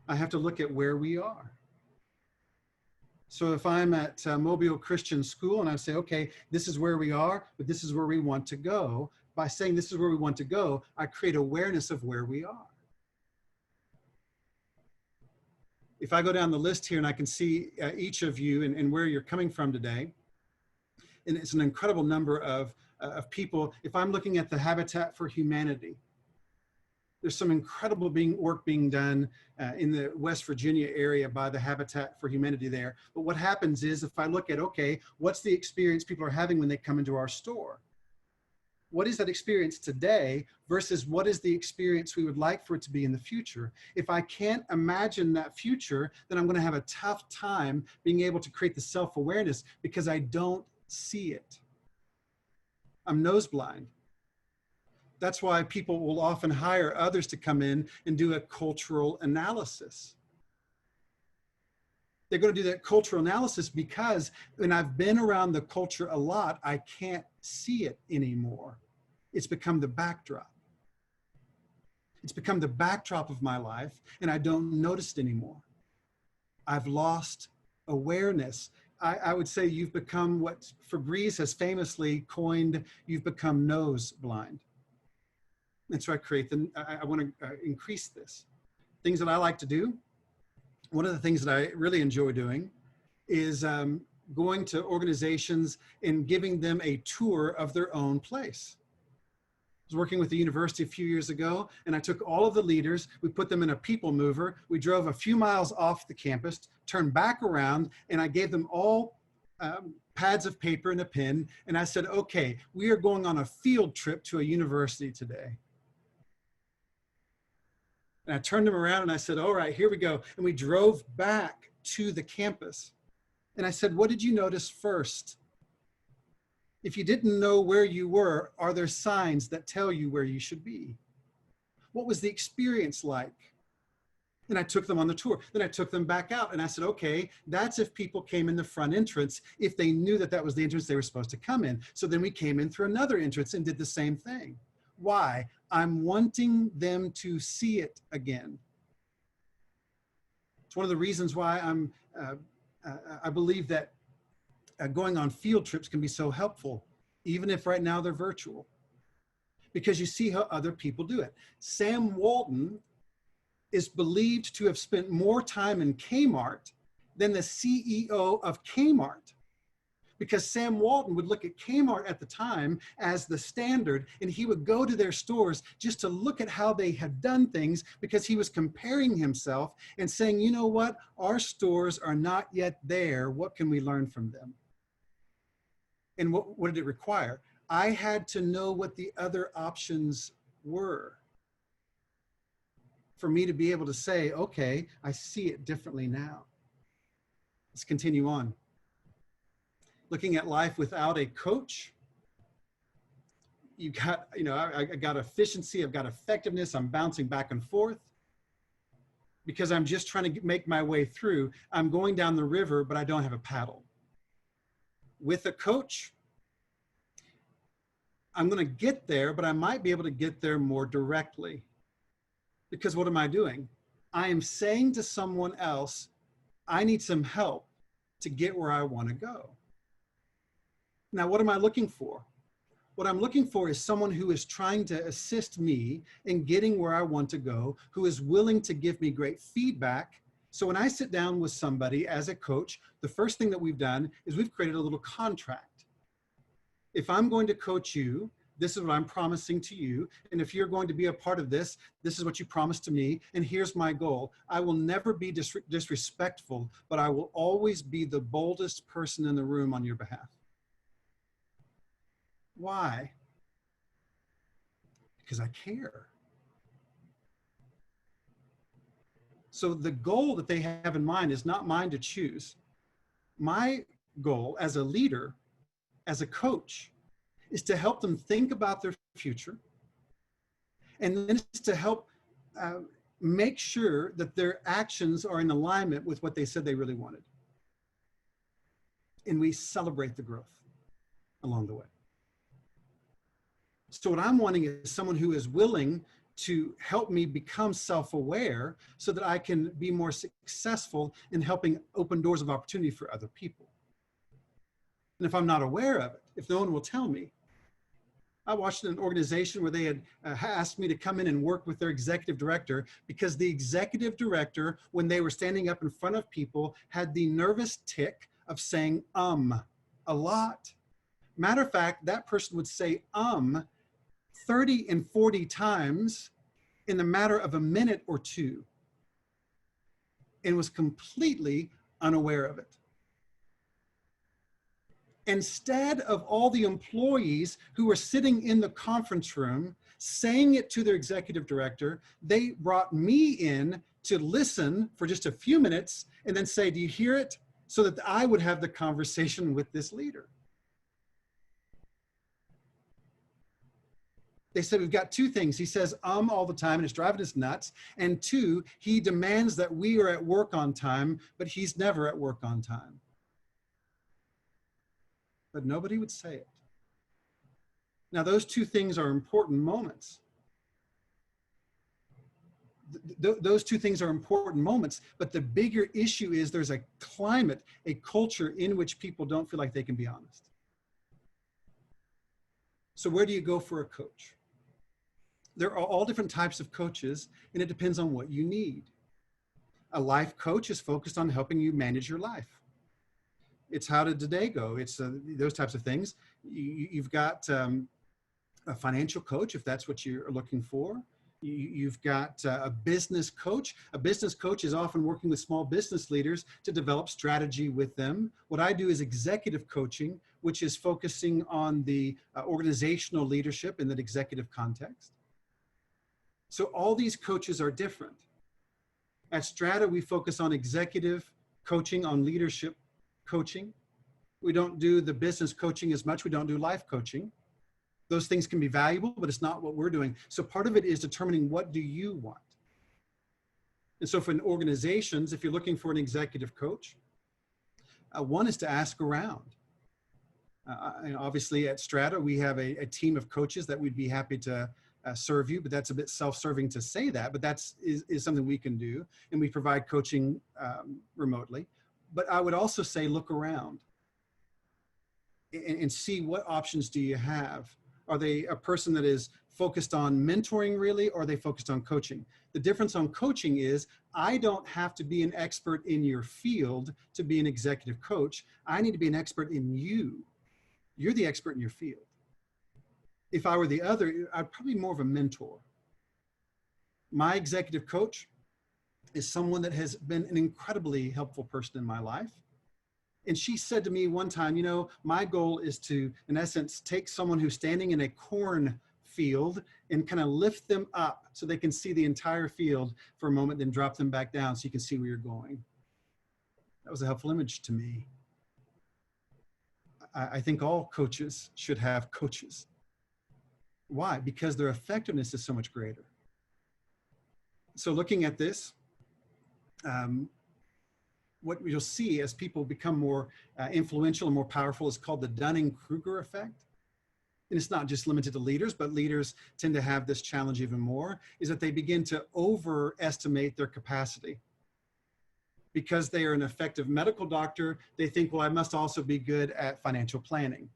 I have to look at where we are. So if I'm at Mobile Christian School and I say, okay, this is where we are, but this is where we want to go. By saying this is where we want to go, I create awareness of where we are. If I go down the list here and I can see each of you and where you're coming from today, and it's an incredible number of people. If I'm looking at the Habitat for Humanity, there's some incredible work being done in the West Virginia area by the Habitat for Humanity there. But what happens is if I look at, okay, what's the experience people are having when they come into our store? What is that experience today versus what is the experience we would like for it to be in the future? If I can't imagine that future, then I'm going to have a tough time being able to create the self-awareness because I don't see it. I'm nose blind. That's why people will often hire others to come in and do a cultural analysis. They're going to do that cultural analysis because when I've been around the culture a lot, I can't see it anymore. It's become the backdrop. It's become the backdrop of my life, and I don't notice it anymore. I've lost awareness. I would say you've become what Febreze has famously coined, you've become nose blind. And so I want to increase this. Things that I like to do. One of the things that I really enjoy doing is going to organizations and giving them a tour of their own place. I was working with the university a few years ago, and I took all of the leaders, we put them in a people mover, we drove a few miles off the campus, turned back around, and I gave them all pads of paper and a pen, and I said, okay, we are going on a field trip to a university today. And I turned them around and I said, all right, here we go. And we drove back to the campus. And I said, what did you notice first? If you didn't know where you were, are there signs that tell you where you should be? What was the experience like? And I took them on the tour. Then I took them back out and I said, okay, that's if people came in the front entrance, if they knew that that was the entrance they were supposed to come in. So then we came in through another entrance and did the same thing. Why? I'm wanting them to see it again. It's one of the reasons why I believe that going on field trips can be so helpful, even if right now they're virtual, because you see how other people do it. Sam Walton is believed to have spent more time in Kmart than the CEO of Kmart, because Sam Walton would look at Kmart at the time as the standard, and he would go to their stores just to look at how they had done things, because he was comparing himself and saying, you know what, our stores are not yet there. What can we learn from them? And what did it require? I had to know what the other options were for me to be able to say, okay, I see it differently now. Let's continue on. Looking at life without a coach. I got efficiency, I've got effectiveness, I'm bouncing back and forth because I'm just trying to make my way through. I'm going down the river, but I don't have a paddle. With a coach, I'm going to get there, but I might be able to get there more directly. Because what am I doing? I am saying to someone else, I need some help to get where I want to go. Now, what am I looking for? What I'm looking for is someone who is trying to assist me in getting where I want to go, who is willing to give me great feedback. So when I sit down with somebody as a coach, the first thing that we've done is we've created a little contract. If I'm going to coach you, this is what I'm promising to you. And if you're going to be a part of this, this is what you promise to me. And here's my goal. I will never be disrespectful, but I will always be the boldest person in the room on your behalf. Why? Because I care. So the goal that they have in mind is not mine to choose. My goal as a leader, as a coach, is to help them think about their future, and then it's to help make sure that their actions are in alignment with what they said they really wanted. And we celebrate the growth along the way. So what I'm wanting is someone who is willing to help me become self-aware so that I can be more successful in helping open doors of opportunity for other people. And if I'm not aware of it, if no one will tell me, I watched an organization where they had asked me to come in and work with their executive director because the executive director, when they were standing up in front of people, had the nervous tick of saying a lot. Matter of fact, that person would say 30 and 40 times in the matter of a minute or two and was completely unaware of it. Instead of all the employees who were sitting in the conference room saying it to their executive director, they brought me in to listen for just a few minutes and then say, do you hear it? So that I would have the conversation with this leader. They said, we've got two things. He says, all the time, and it's driving us nuts. And two, he demands that we are at work on time, but he's never at work on time. But nobody would say it. Now, those two things are important moments. Those two things are important moments, but the bigger issue is there's a climate, a culture in which people don't feel like they can be honest. So where do you go for a coach? There are all different types of coaches, and it depends on what you need. A life coach is focused on helping you manage your life. It's how did today go? It's those types of things. You've got a financial coach, if that's what you're looking for. You've got a business coach. A business coach is often working with small business leaders to develop strategy with them. What I do is executive coaching, which is focusing on the organizational leadership in that executive context. So all these coaches are different. At Strata, we focus on executive coaching, on leadership coaching. We don't do the business coaching as much. We don't do life coaching. Those things can be valuable, but it's not what we're doing. So part of it is determining what do you want. And so for organizations, if you're looking for an executive coach, one is to ask around. And obviously at Strata, we have a team of coaches that we'd be happy to serve you, but that's a bit self-serving to say that, but that's is something we can do. And we provide coaching remotely. But I would also say, look around and see what options do you have. Are they a person that is focused on mentoring really, or are they focused on coaching? The difference on coaching is I don't have to be an expert in your field to be an executive coach. I need to be an expert in you. You're the expert in your field. If I were the other, I'd probably be more of a mentor. My executive coach is someone that has been an incredibly helpful person in my life. And she said to me one time, you know, my goal is to, in essence, take someone who's standing in a corn field and kind of lift them up so they can see the entire field for a moment, then drop them back down so you can see where you're going. That was a helpful image to me. I think all coaches should have coaches. Why? Because their effectiveness is so much greater. So looking at this, what you'll see as people become more influential and more powerful is called the Dunning-Kruger effect. And it's not just limited to leaders, but leaders tend to have this challenge even more, is that they begin to overestimate their capacity. Because they are an effective medical doctor, they think, well, I must also be good at financial planning.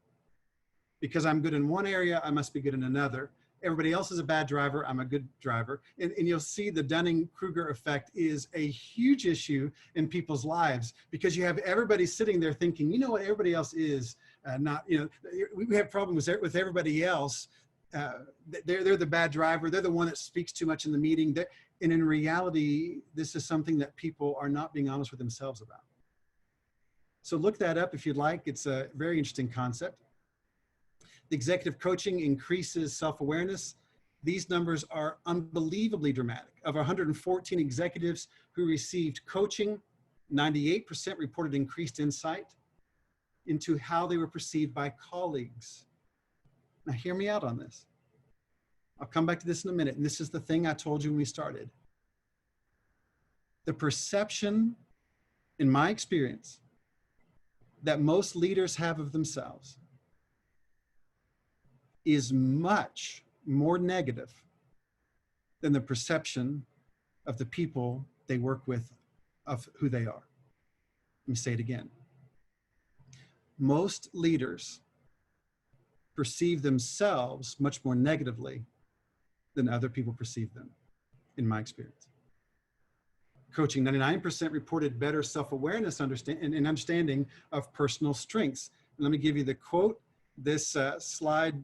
Because I'm good in one area, I must be good in another. Everybody else is a bad driver, I'm a good driver. And you'll see the Dunning-Kruger effect is a huge issue in people's lives, because you have everybody sitting there thinking, you know what, everybody else is not, you know, we have problems with everybody else. They're the bad driver, they're the one that speaks too much in the meeting. And in reality, this is something that people are not being honest with themselves about. So look that up if you'd like. It's a very interesting concept. The executive coaching increases self-awareness. These numbers are unbelievably dramatic. Of 114 executives who received coaching, 98% reported increased insight into how they were perceived by colleagues. Now hear me out on this. I'll come back to this in a minute. And this is the thing I told you when we started. The perception, in my experience, that most leaders have of themselves is much more negative than the perception of the people they work with of who they are. Let me say it again. Most leaders perceive themselves much more negatively than other people perceive them, in my experience. Coaching, 99% reported better self-awareness and understanding of personal strengths. And let me give you the quote. This slide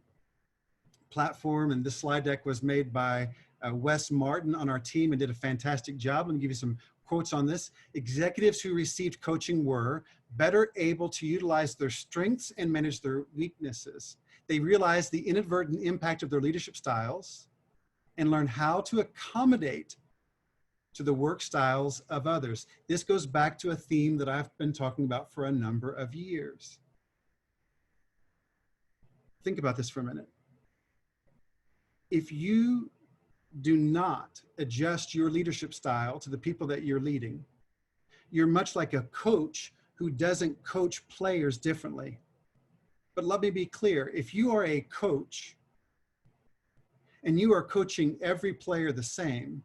platform and this slide deck was made by Wes Martin on our team and did a fantastic job. Let me give you some quotes on this. Executives who received coaching were better able to utilize their strengths and manage their weaknesses. They realized the inadvertent impact of their leadership styles and learned how to accommodate to the work styles of others. This goes back to a theme that I've been talking about for a number of years. Think about this for a minute. If you do not adjust your leadership style to the people that you're leading, you're much like a coach who doesn't coach players differently. But let me be clear, if you are a coach and you are coaching every player the same,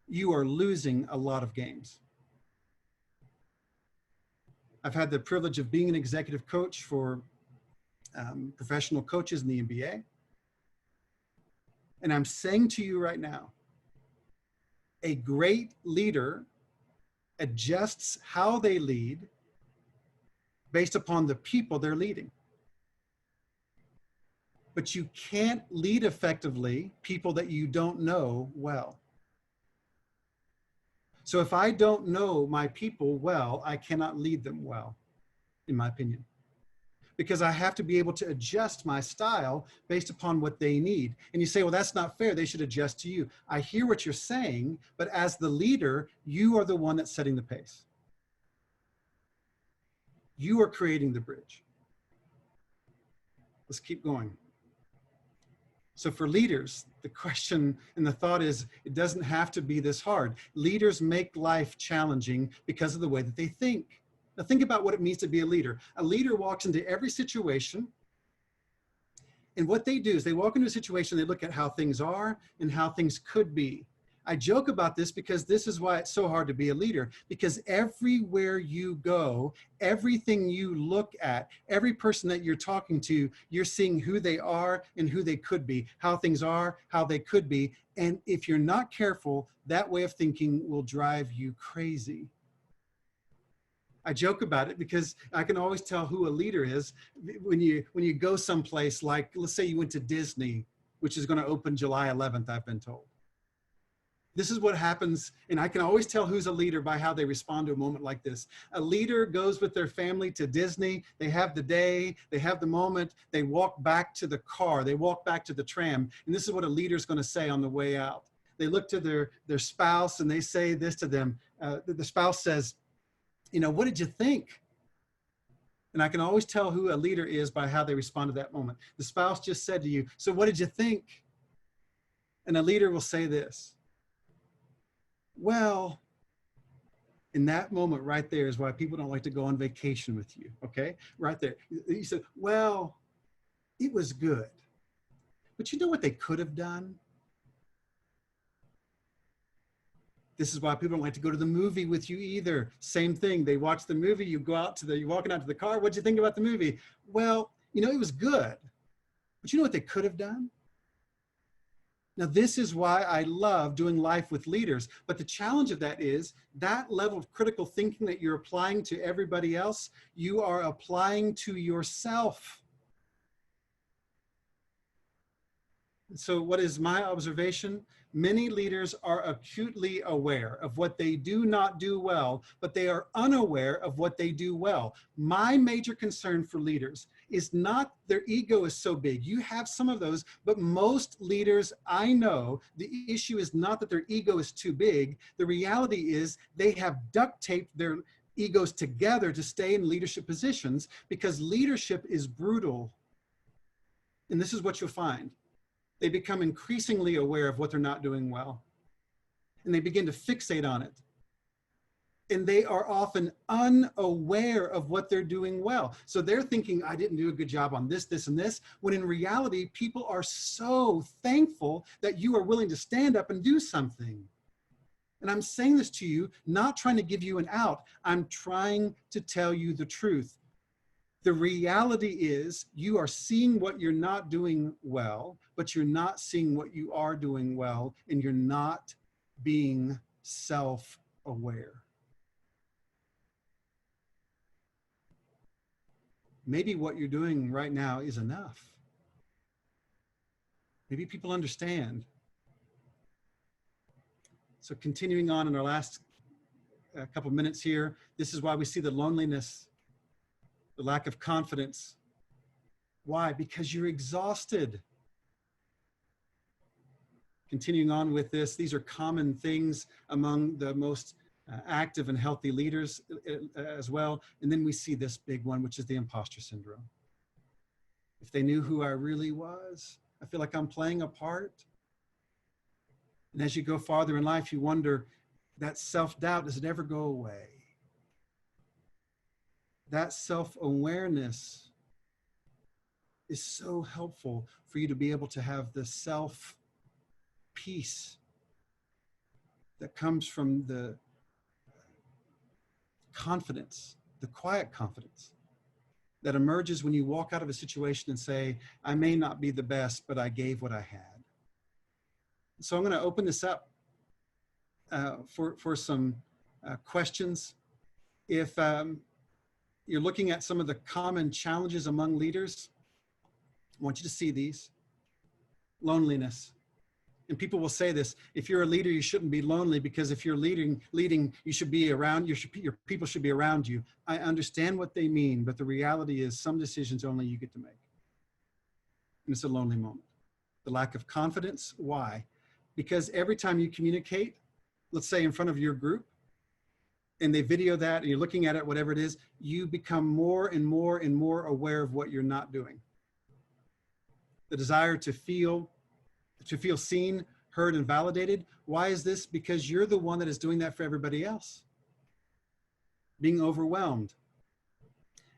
you are losing a lot of games. I've had the privilege of being an executive coach for professional coaches in the NBA. And I'm saying to you right now, a great leader adjusts how they lead based upon the people they're leading. But you can't lead effectively people that you don't know well. So if I don't know my people well, I cannot lead them well, in my opinion. Because I have to be able to adjust my style based upon what they need. And you say, well, that's not fair. They should adjust to you. I hear what you're saying, but as the leader, you are the one that's setting the pace. You are creating the bridge. Let's keep going. So for leaders, the question and the thought is, it doesn't have to be this hard. Leaders make life challenging because of the way that they think. Now think about what it means to be a leader. A leader walks into every situation, and what they do is they walk into a situation, they look at how things are and how things could be. I joke about this because this is why it's so hard to be a leader, because everywhere you go, everything you look at, every person that you're talking to, you're seeing who they are and who they could be, how things are, how they could be. And if you're not careful, that way of thinking will drive you crazy. I joke about it because I can always tell who a leader is when you go someplace like, let's say you went to Disney, which is going to open July 11th, I've been told. This is what happens, and I can always tell who's a leader by how they respond to a moment like this. A leader goes with their family to Disney, they have the day, they have the moment, they walk back to the car, they walk back to the tram, and this is what a leader's going to say on the way out. They look to their spouse and they say this to them. The spouse says, you know, what did you think? And I can always tell who a leader is by how they respond to that moment. The spouse just said to you, so what did you think? And a leader will say this. Well, in that moment right there is why people don't like to go on vacation with you, okay? Right there. You said, well, it was good. But you know what they could have done? This is why people don't like to go to the movie with you either. Same thing. They watch the movie, you're walking out to the car. What'd you think about the movie? Well, you know, it was good. But you know what they could have done? Now, this is why I love doing life with leaders. But the challenge of that is that level of critical thinking that you're applying to everybody else, you are applying to yourself. So what is my observation? Many leaders are acutely aware of what they do not do well, but they are unaware of what they do well. My major concern for leaders is not their ego is so big. You have some of those, but most leaders I know, the issue is not that their ego is too big. The reality is they have duct taped their egos together to stay in leadership positions because leadership is brutal. And this is what you'll find. They become increasingly aware of what they're not doing well. And they begin to fixate on it. and they are often unaware of what they're doing well. So they're thinking, I didn't do a good job on this, this, and this, when in reality, people are so thankful that you are willing to stand up and do something. And I'm saying this to you, not trying to give you an out. I'm trying to tell you the truth. The reality is you are seeing what you're not doing well, but you're not seeing what you are doing well, and you're not being self-aware. Maybe what you're doing right now is enough. Maybe people understand. So continuing on in our last couple minutes here, this is why we see the loneliness, the lack of confidence. Why? Because you're exhausted. Continuing on with this, these are common things among the most active and healthy leaders as well. And then we see this big one, which is the imposter syndrome. If they knew who I really was, I feel like I'm playing a part. And as you go farther in life, you wonder, that self-doubt, does it ever go away? That self-awareness is so helpful for you to be able to have the self-peace that comes from the confidence, the quiet confidence that emerges when you walk out of a situation and say, I may not be the best, but I gave what I had. So I'm going to open this up for some questions. If you're looking at some of the common challenges among leaders, I want you to see these. Loneliness. And people will say this, if you're a leader, you shouldn't be lonely, because if you're leading, you should be around, your people should be around you. I understand what they mean, but the reality is some decisions only you get to make. And it's a lonely moment. The lack of confidence, why? Because every time you communicate, let's say in front of your group, and they video that and you're looking at it, whatever it is, you become more and more and more aware of what you're not doing. The desire to feel seen, heard, and validated. Why is this? Because you're the one that is doing that for everybody else. Being overwhelmed.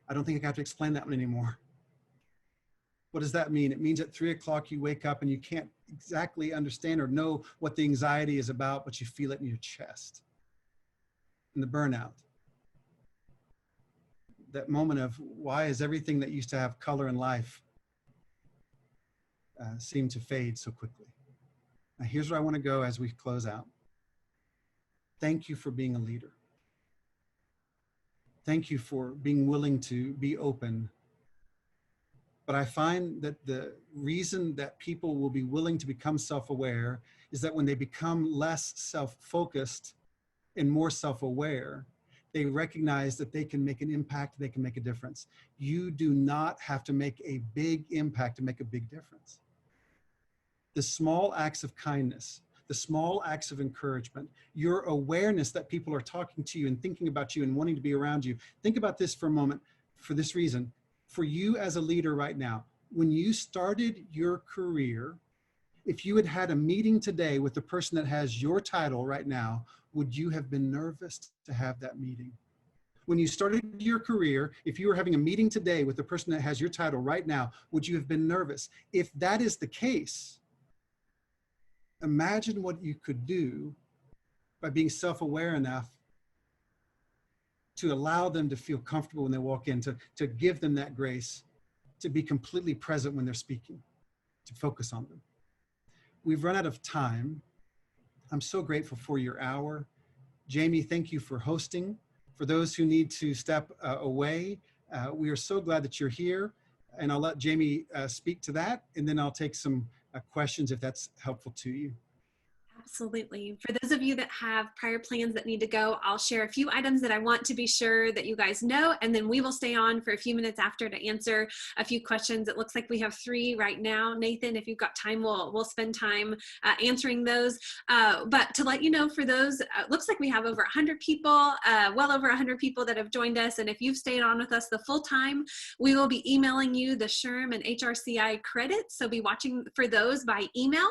I don't think I have to explain that one anymore. What does that mean? It means at 3 o'clock you wake up and you can't exactly understand or know what the anxiety is about, but you feel it in your chest. And the burnout. That moment of, why is everything that used to have color in life seem to fade so quickly? Now here's where I want to go as we close out. Thank you for being a leader. Thank you for being willing to be open. But I find that the reason that people will be willing to become self-aware is that when they become less self-focused and more self-aware, they recognize that they can make an impact, they can make a difference. You do not have to make a big impact to make a big difference. The small acts of kindness, the small acts of encouragement, your awareness that people are talking to you and thinking about you and wanting to be around you. Think about this for a moment, for this reason. For you as a leader right now, when you started your career, if you had had a meeting today with the person that has your title right now, would you have been nervous to have that meeting? When you started your career, if you were having a meeting today with the person that has your title right now, would you have been nervous? If that is the case, imagine what you could do by being self-aware enough to allow them to feel comfortable when they walk in, to give them that grace, to be completely present when they're speaking, to focus on them. We've run out of time. I'm so grateful for your hour. Jamie, thank you for hosting. For those who need to step away, we are so glad that you're here. And I'll let Jamie speak to that, and then I'll take some questions if that's helpful to you. Absolutely. For those of you that have prior plans that need to go, I'll share a few items that I want to be sure that you guys know, and then we will stay on for a few minutes after to answer a few questions. It looks like we have 3 right now. Nathan, if you've got time, we'll spend time answering those. But to let you know, for those, looks like we have over 100 people, well over 100 people that have joined us. And if you've stayed on with us the full time, we will be emailing you the SHRM and HRCI credits. So be watching for those by email.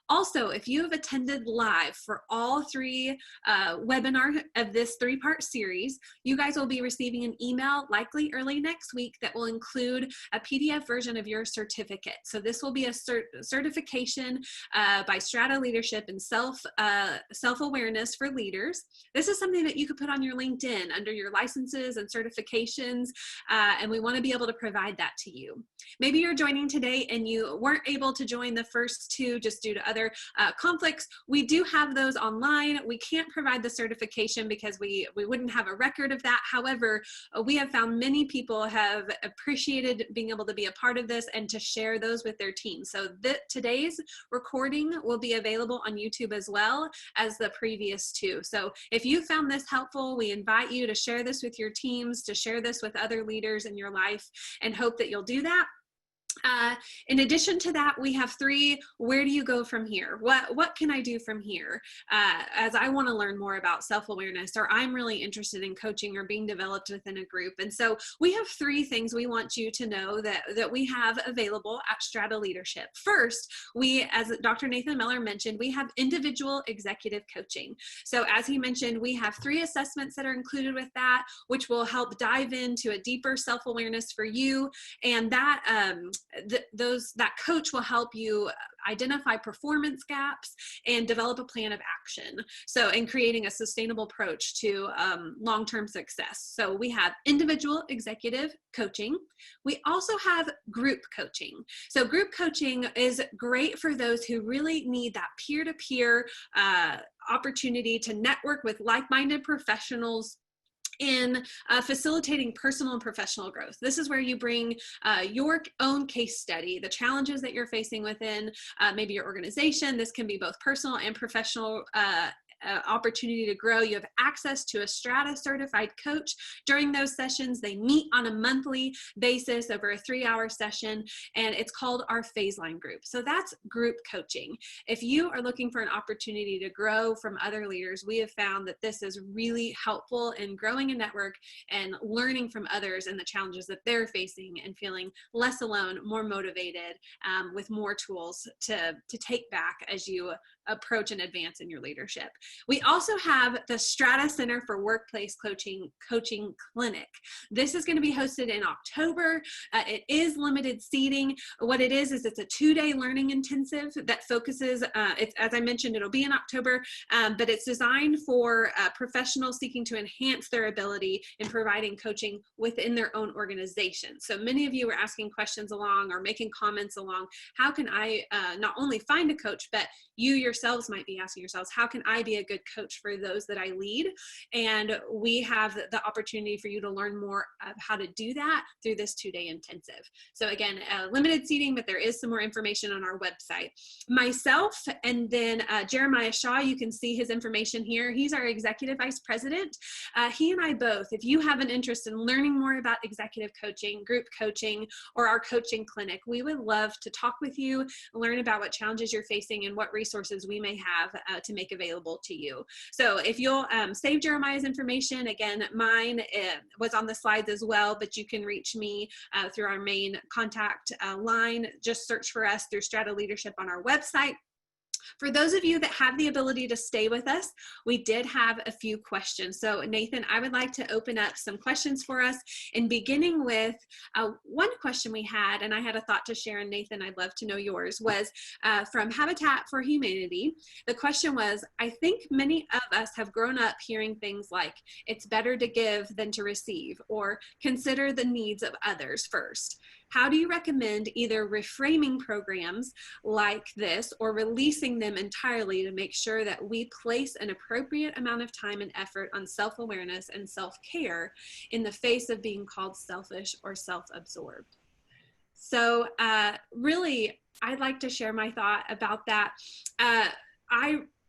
Also, if you have attended live for all three webinars of this 3-part series, you guys will be receiving an email likely early next week that will include a PDF version of your certificate. So this will be a certification by Strata Leadership in self-awareness for leaders. This is something that you could put on your LinkedIn under your licenses and certifications, and we want to be able to provide that to you. Maybe you're joining today and you weren't able to join the first 2 just due to other conflicts. We do have those online. We can't provide the certification because we wouldn't have a record of that. However, we have found many people have appreciated being able to be a part of this and to share those with their team. So today's recording will be available on YouTube as well as the previous 2. So if you found this helpful, we invite you to share this with your teams, to share this with other leaders in your life, and hope that you'll do that. In addition to that, we have 3, where do you go from here? What can I do from here? As I want to learn more about self-awareness, or I'm really interested in coaching or being developed within a group. And so we have 3 things we want you to know that we have available at Strata Leadership. First, as Dr. Nathan Miller mentioned, we have individual executive coaching. So as he mentioned, we have 3 assessments that are included with that, which will help dive into a deeper self-awareness for you. And that that coach will help you identify performance gaps and develop a plan of action. So in creating a sustainable approach to long-term success. So we have individual executive coaching. We also have group coaching. So group coaching is great for those who really need that peer-to-peer opportunity to network with like-minded professionals in facilitating personal and professional growth. This is where you bring your own case study, the challenges that you're facing within maybe your organization. This can be both personal and professional opportunity to grow. You have access to a Strata certified coach during those sessions. They meet on a monthly basis over a 3-hour session, and it's called our phase line group. So that's group coaching. If you are looking for an opportunity to grow from other leaders, we have found that this is really helpful in growing a network and learning from others and the challenges that they're facing and feeling less alone, more motivated, with more tools to take back as you approach and advance in your leadership. We also have the Strata Center for Workplace Coaching Clinic. This is going to be hosted in October. It is limited seating. What it is it's a 2-day learning intensive that focuses, as I mentioned, it'll be in October, but it's designed for professionals seeking to enhance their ability in providing coaching within their own organization. So many of you are asking questions along or making comments along, how can I not only find a coach, but you yourselves might be asking yourselves, how can I be a good coach for those that I lead? And we have the opportunity for you to learn more of how to do that through this 2-day intensive. So again, limited seating, but there is some more information on our website. Myself and then Jeremiah Shaw, you can see his information here. He's our Executive Vice President. He and I both, if you have an interest in learning more about executive coaching, group coaching, or our coaching clinic, we would love to talk with you, learn about what challenges you're facing and what resources we may have to make available to you. So if you'll save Jeremiah's information, again, mine was on the slides as well, but you can reach me through our main contact line. Just search for us through Strata Leadership on our website. For those of you that have the ability to stay with us, we did have a few questions. So Nathan, I would like to open up some questions for us, and beginning with one question we had, and I had a thought to share, and Nathan, I'd love to know yours, was from Habitat for Humanity. The question was, I think many of us have grown up hearing things like, it's better to give than to receive, or consider the needs of others first. How do you recommend either reframing programs like this or releasing them entirely to make sure that we place an appropriate amount of time and effort on self-awareness and self-care in the face of being called selfish or self-absorbed? So really, I'd like to share my thought about that.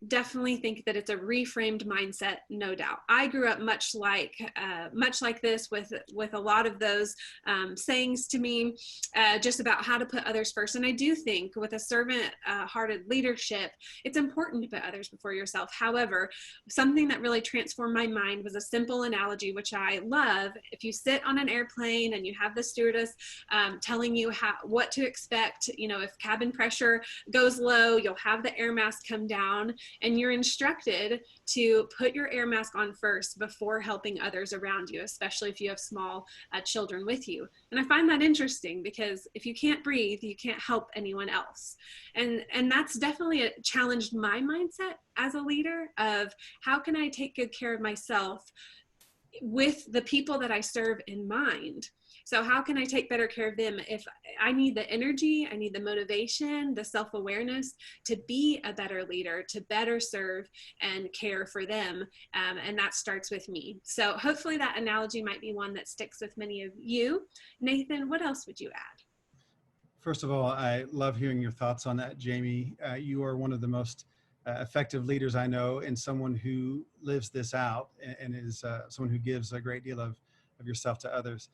definitely think that it's a reframed mindset, no doubt. I grew up much like this, with a lot of those sayings to me, just about how to put others first. And I do think with a servant-hearted leadership, it's important to put others before yourself. However, something that really transformed my mind was a simple analogy, which I love. If you sit on an airplane and you have the stewardess telling you what to expect, if cabin pressure goes low, you'll have the air mask come down, and you're instructed to put your air mask on first before helping others around you, especially if you have small children with you. And I find that interesting, because if you can't breathe, you can't help anyone else. And that's definitely challenged my mindset as a leader of how can I take good care of myself with the people that I serve in mind. So how can I take better care of them if I need the energy, I need the motivation, the self-awareness to be a better leader, to better serve and care for them. And that starts with me. So hopefully that analogy might be one that sticks with many of you. Nathan, what else would you add? First of all, I love hearing your thoughts on that, Jamie. You are one of the most effective leaders I know, and someone who lives this out and is someone who gives a great deal of yourself to others.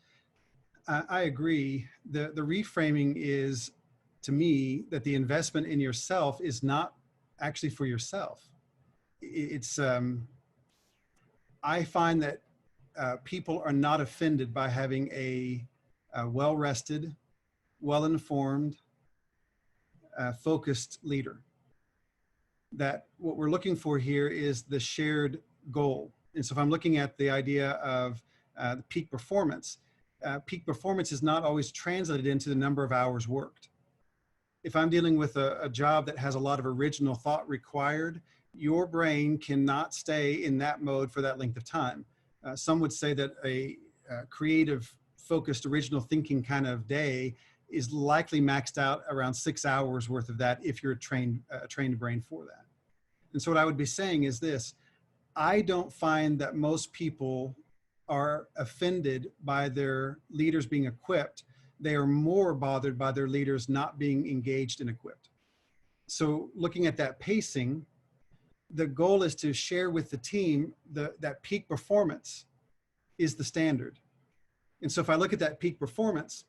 I agree. The reframing is, to me, that the investment in yourself is not actually for yourself. It's, I find that people are not offended by having a well-rested, well-informed, focused leader. That what we're looking for here is the shared goal. And so if I'm looking at the idea of the peak performance is not always translated into the number of hours worked. If I'm dealing with a job that has a lot of original thought required, your brain cannot stay in that mode for that length of time. Some would say that a creative, focused, original thinking kind of day is likely maxed out around 6 hours worth of that if you're a trained brain for that. And so what I would be saying is this: I don't find that most people are offended by their leaders being equipped. They are more bothered by their leaders not being engaged and equipped. So looking at that pacing, the goal is to share with the team that peak performance is the standard. And so if I look at that peak performance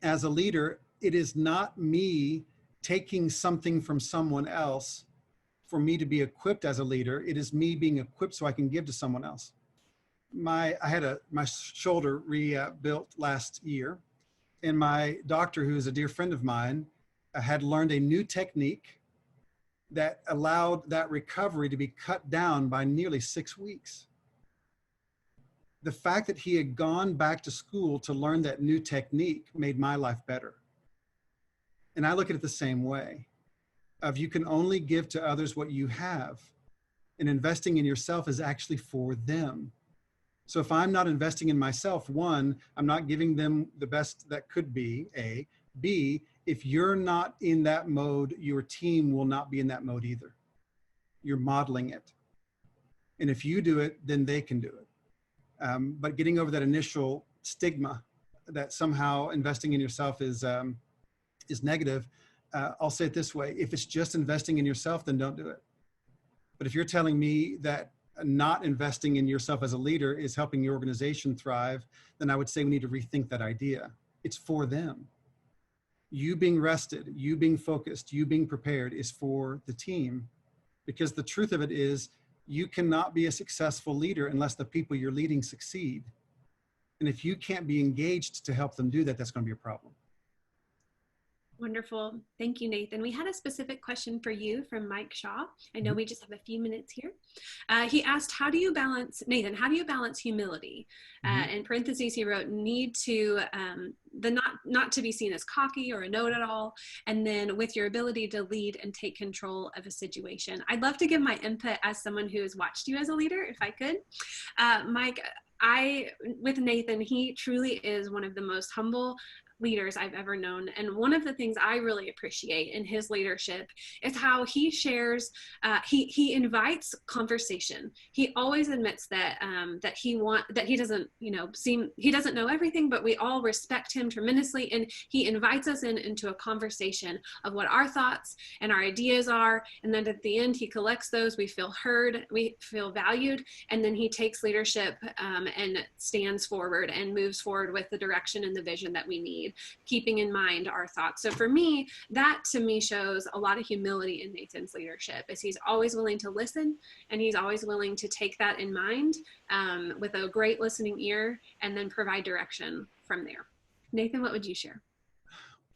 as a leader, it is not me taking something from someone else for me to be equipped as a leader. It is me being equipped so I can give to someone else. I had my shoulder rebuilt last year, and my doctor, who is a dear friend of mine, had learned a new technique that allowed that recovery to be cut down by nearly 6 weeks. The fact that he had gone back to school to learn that new technique made my life better. And I look at it the same way, of you can only give to others what you have, and investing in yourself is actually for them. So if I'm not investing in myself, one, I'm not giving them the best that could be, A. B, if you're not in that mode, your team will not be in that mode either. You're modeling it. And if you do it, then they can do it. But getting over that initial stigma that somehow investing in yourself is negative, I'll say it this way: if it's just investing in yourself, then don't do it. But if you're telling me that not investing in yourself as a leader is helping your organization thrive, then I would say we need to rethink that idea. It's for them. You being rested, you being focused, you being prepared is for the team. Because the truth of it is, you cannot be a successful leader unless the people you're leading succeed. And if you can't be engaged to help them do that, that's going to be a problem. Wonderful. Thank you, Nathan. We had a specific question for you from Mike Shaw. I know we just have a few minutes here. He asked, Nathan, how do you balance humility? In parentheses, he wrote, need to, not to be seen as cocky or a know-it-all, and then with your ability to lead and take control of a situation. I'd love to give my input as someone who has watched you as a leader, if I could. Mike, with Nathan, he truly is one of the most humble, leaders I've ever known. And one of the things I really appreciate in his leadership is how he shares, he invites conversation. He always admits that that he doesn't, he doesn't know everything, but we all respect him tremendously. And he invites us into a conversation of what our thoughts and our ideas are. And then at the end, he collects those. We feel heard, we feel valued, and then he takes leadership and stands forward and moves forward with the direction and the vision that we need, keeping in mind our thoughts. So for me, that to me shows a lot of humility in Nathan's leadership, as he's always willing to listen, and he's always willing to take that in mind with a great listening ear, and then provide direction from there. Nathan, what would you share?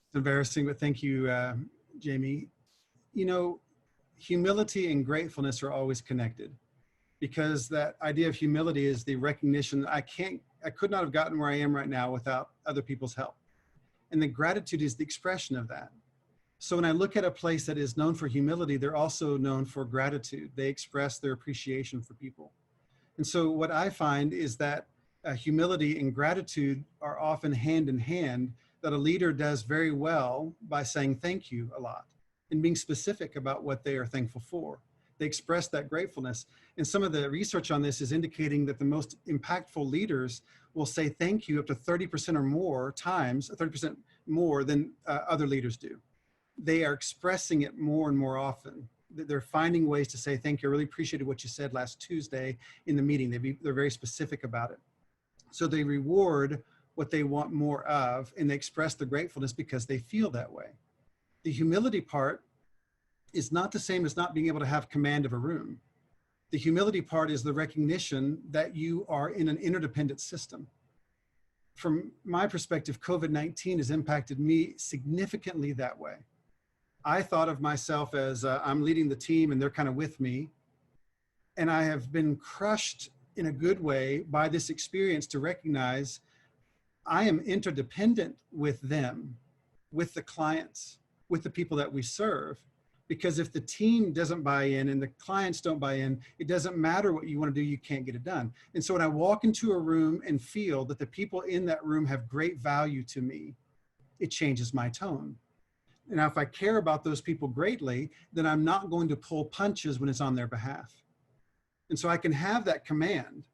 It's embarrassing, but thank you, Jamie. Humility and gratefulness are always connected, because that idea of humility is the recognition that I could not have gotten where I am right now without other people's help. And the gratitude is the expression of that. So when I look at a place that is known for humility, they're also known for gratitude. They express their appreciation for people. And so what I find is that humility and gratitude are often hand in hand, that a leader does very well by saying thank you a lot and being specific about what they are thankful for. They express that gratefulness. And some of the research on this is indicating that the most impactful leaders will say thank you up to 30% or more times, 30% more than other leaders do. They are expressing it more and more often. They're finding ways to say, thank you, I really appreciated what you said last Tuesday in the meeting. They're very specific about it. So they reward what they want more of, and they express the gratefulness because they feel that way. The humility part is not the same as not being able to have command of a room. The humility part is the recognition that you are in an interdependent system. From my perspective, COVID-19 has impacted me significantly that way. I thought of myself as I'm leading the team and they're kind of with me. And I have been crushed in a good way by this experience to recognize I am interdependent with them, with the clients, with the people that we serve. Because if the team doesn't buy in and the clients don't buy in, it doesn't matter what you want to do, you can't get it done. And so when I walk into a room and feel that the people in that room have great value to me, it changes my tone. And now if I care about those people greatly, then I'm not going to pull punches when it's on their behalf. And so I can have that command.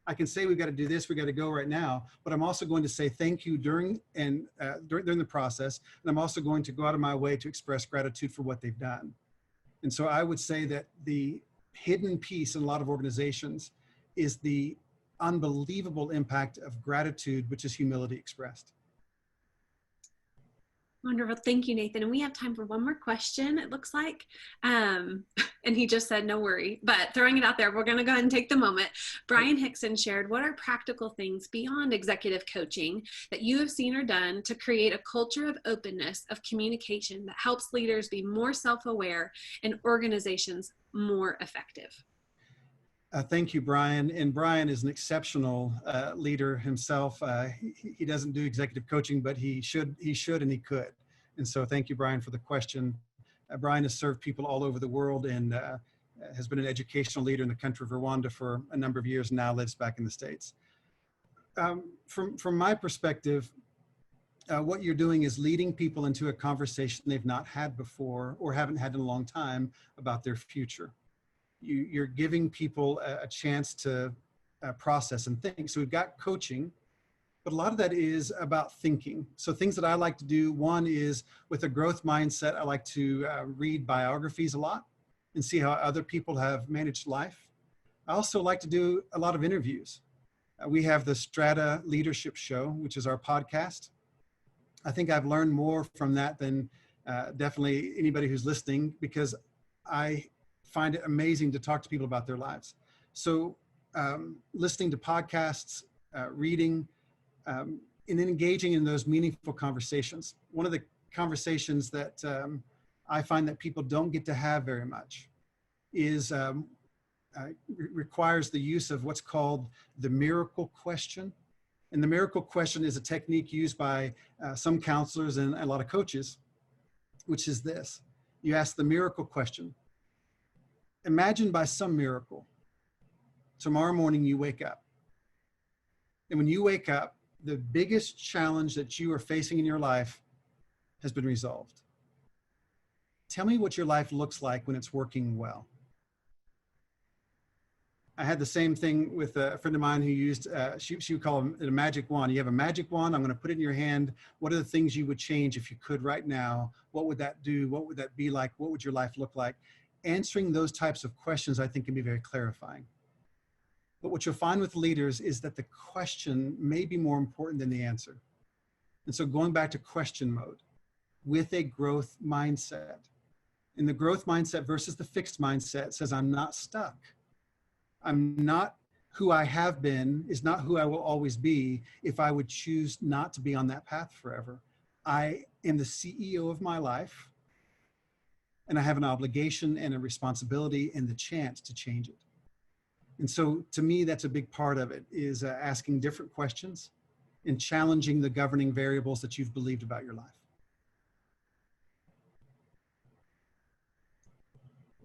I can say, we've got to do this, we got to go right now, but I'm also going to say thank you during the process. And I'm also going to go out of my way to express gratitude for what they've done. And so I would say that the hidden piece in a lot of organizations is the unbelievable impact of gratitude, which is humility expressed. Wonderful. Thank you, Nathan. And we have time for one more question, it looks like. And he just said, no worry, but throwing it out there, we're going to go ahead and take the moment. Brian Hickson shared, what are practical things beyond executive coaching that you have seen or done to create a culture of openness, of communication that helps leaders be more self-aware and organizations more effective? Thank you, Brian. And Brian is an exceptional leader himself. He doesn't do executive coaching, but he should and he could. And so thank you, Brian, for the question. Brian has served people all over the world and has been an educational leader in the country of Rwanda for a number of years and now lives back in the States. From my perspective, what you're doing is leading people into a conversation they've not had before or haven't had in a long time about their future. You're giving people a chance to process and think. So we've got coaching, but a lot of that is about thinking. So things that I like to do, one is with a growth mindset, I like to read biographies a lot and see how other people have managed life. I also like to do a lot of interviews. We have the Strata Leadership Show, which is our podcast. I think I've learned more from that than definitely anybody who's listening, because I find it amazing to talk to people about their lives. So listening to podcasts, reading, and then engaging in those meaningful conversations. One of the conversations that I find that people don't get to have very much is requires the use of what's called the miracle question. And the miracle question is a technique used by some counselors and a lot of coaches, which is this. You ask the miracle question. Imagine by some miracle, tomorrow morning you wake up. And when you wake up, the biggest challenge that you are facing in your life has been resolved. Tell me what your life looks like when it's working well. I had the same thing with a friend of mine who used, she would call it a magic wand. You have a magic wand, I'm going to put it in your hand. What are the things you would change if you could right now? What would that do? What would that be like? What would your life look like? Answering those types of questions, I think, can be very clarifying. But what you'll find with leaders is that the question may be more important than the answer. And so going back to question mode with a growth mindset. And the growth mindset versus the fixed mindset says, I'm not stuck. I'm not who I have been is not who I will always be if I would choose not to be on that path forever. I am the CEO of my life, and I have an obligation and a responsibility and the chance to change it. And so to me, that's a big part of it, is asking different questions and challenging the governing variables that you've believed about your life.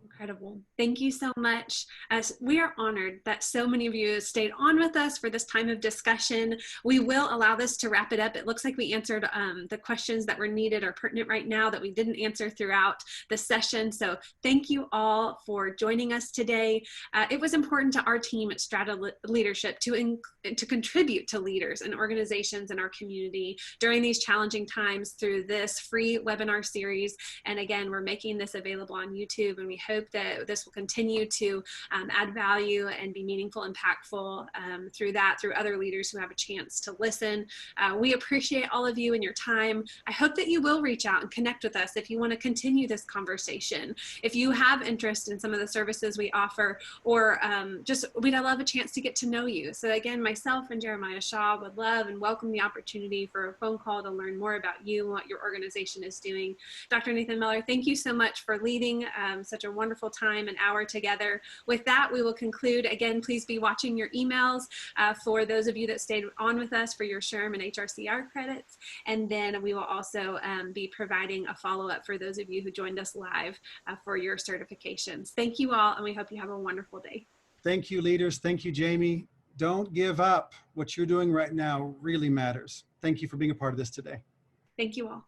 Incredible. Thank you so much. As we are honored that so many of you stayed on with us for this time of discussion. We will allow this to wrap it up. It looks like we answered the questions that were needed or pertinent right now that we didn't answer throughout the session. So thank you all for joining us today. It was important to our team at Strata Leadership to contribute to leaders and organizations in our community during these challenging times through this free webinar series. And again, we're making this available on YouTube, and we hope that this will continue to add value and be meaningful, impactful through other leaders who have a chance to listen. We appreciate all of you and your time. I hope that you will reach out and connect with us if you want to continue this conversation. If you have interest in some of the services we offer, or we'd love a chance to get to know you. So again, myself and Jeremiah Shaw would love and welcome the opportunity for a phone call to learn more about you and what your organization is doing. Dr. Nathan Miller, thank you so much for leading such a wonderful time, an hour together. With that, we will conclude. Again, please be watching your emails for those of you that stayed on with us for your SHRM and HRCR credits. And then we will also be providing a follow-up for those of you who joined us live for your certifications. Thank you all, and we hope you have a wonderful day. Thank you, leaders. Thank you, Jamie. Don't give up. What you're doing right now really matters. Thank you for being a part of this today. Thank you all.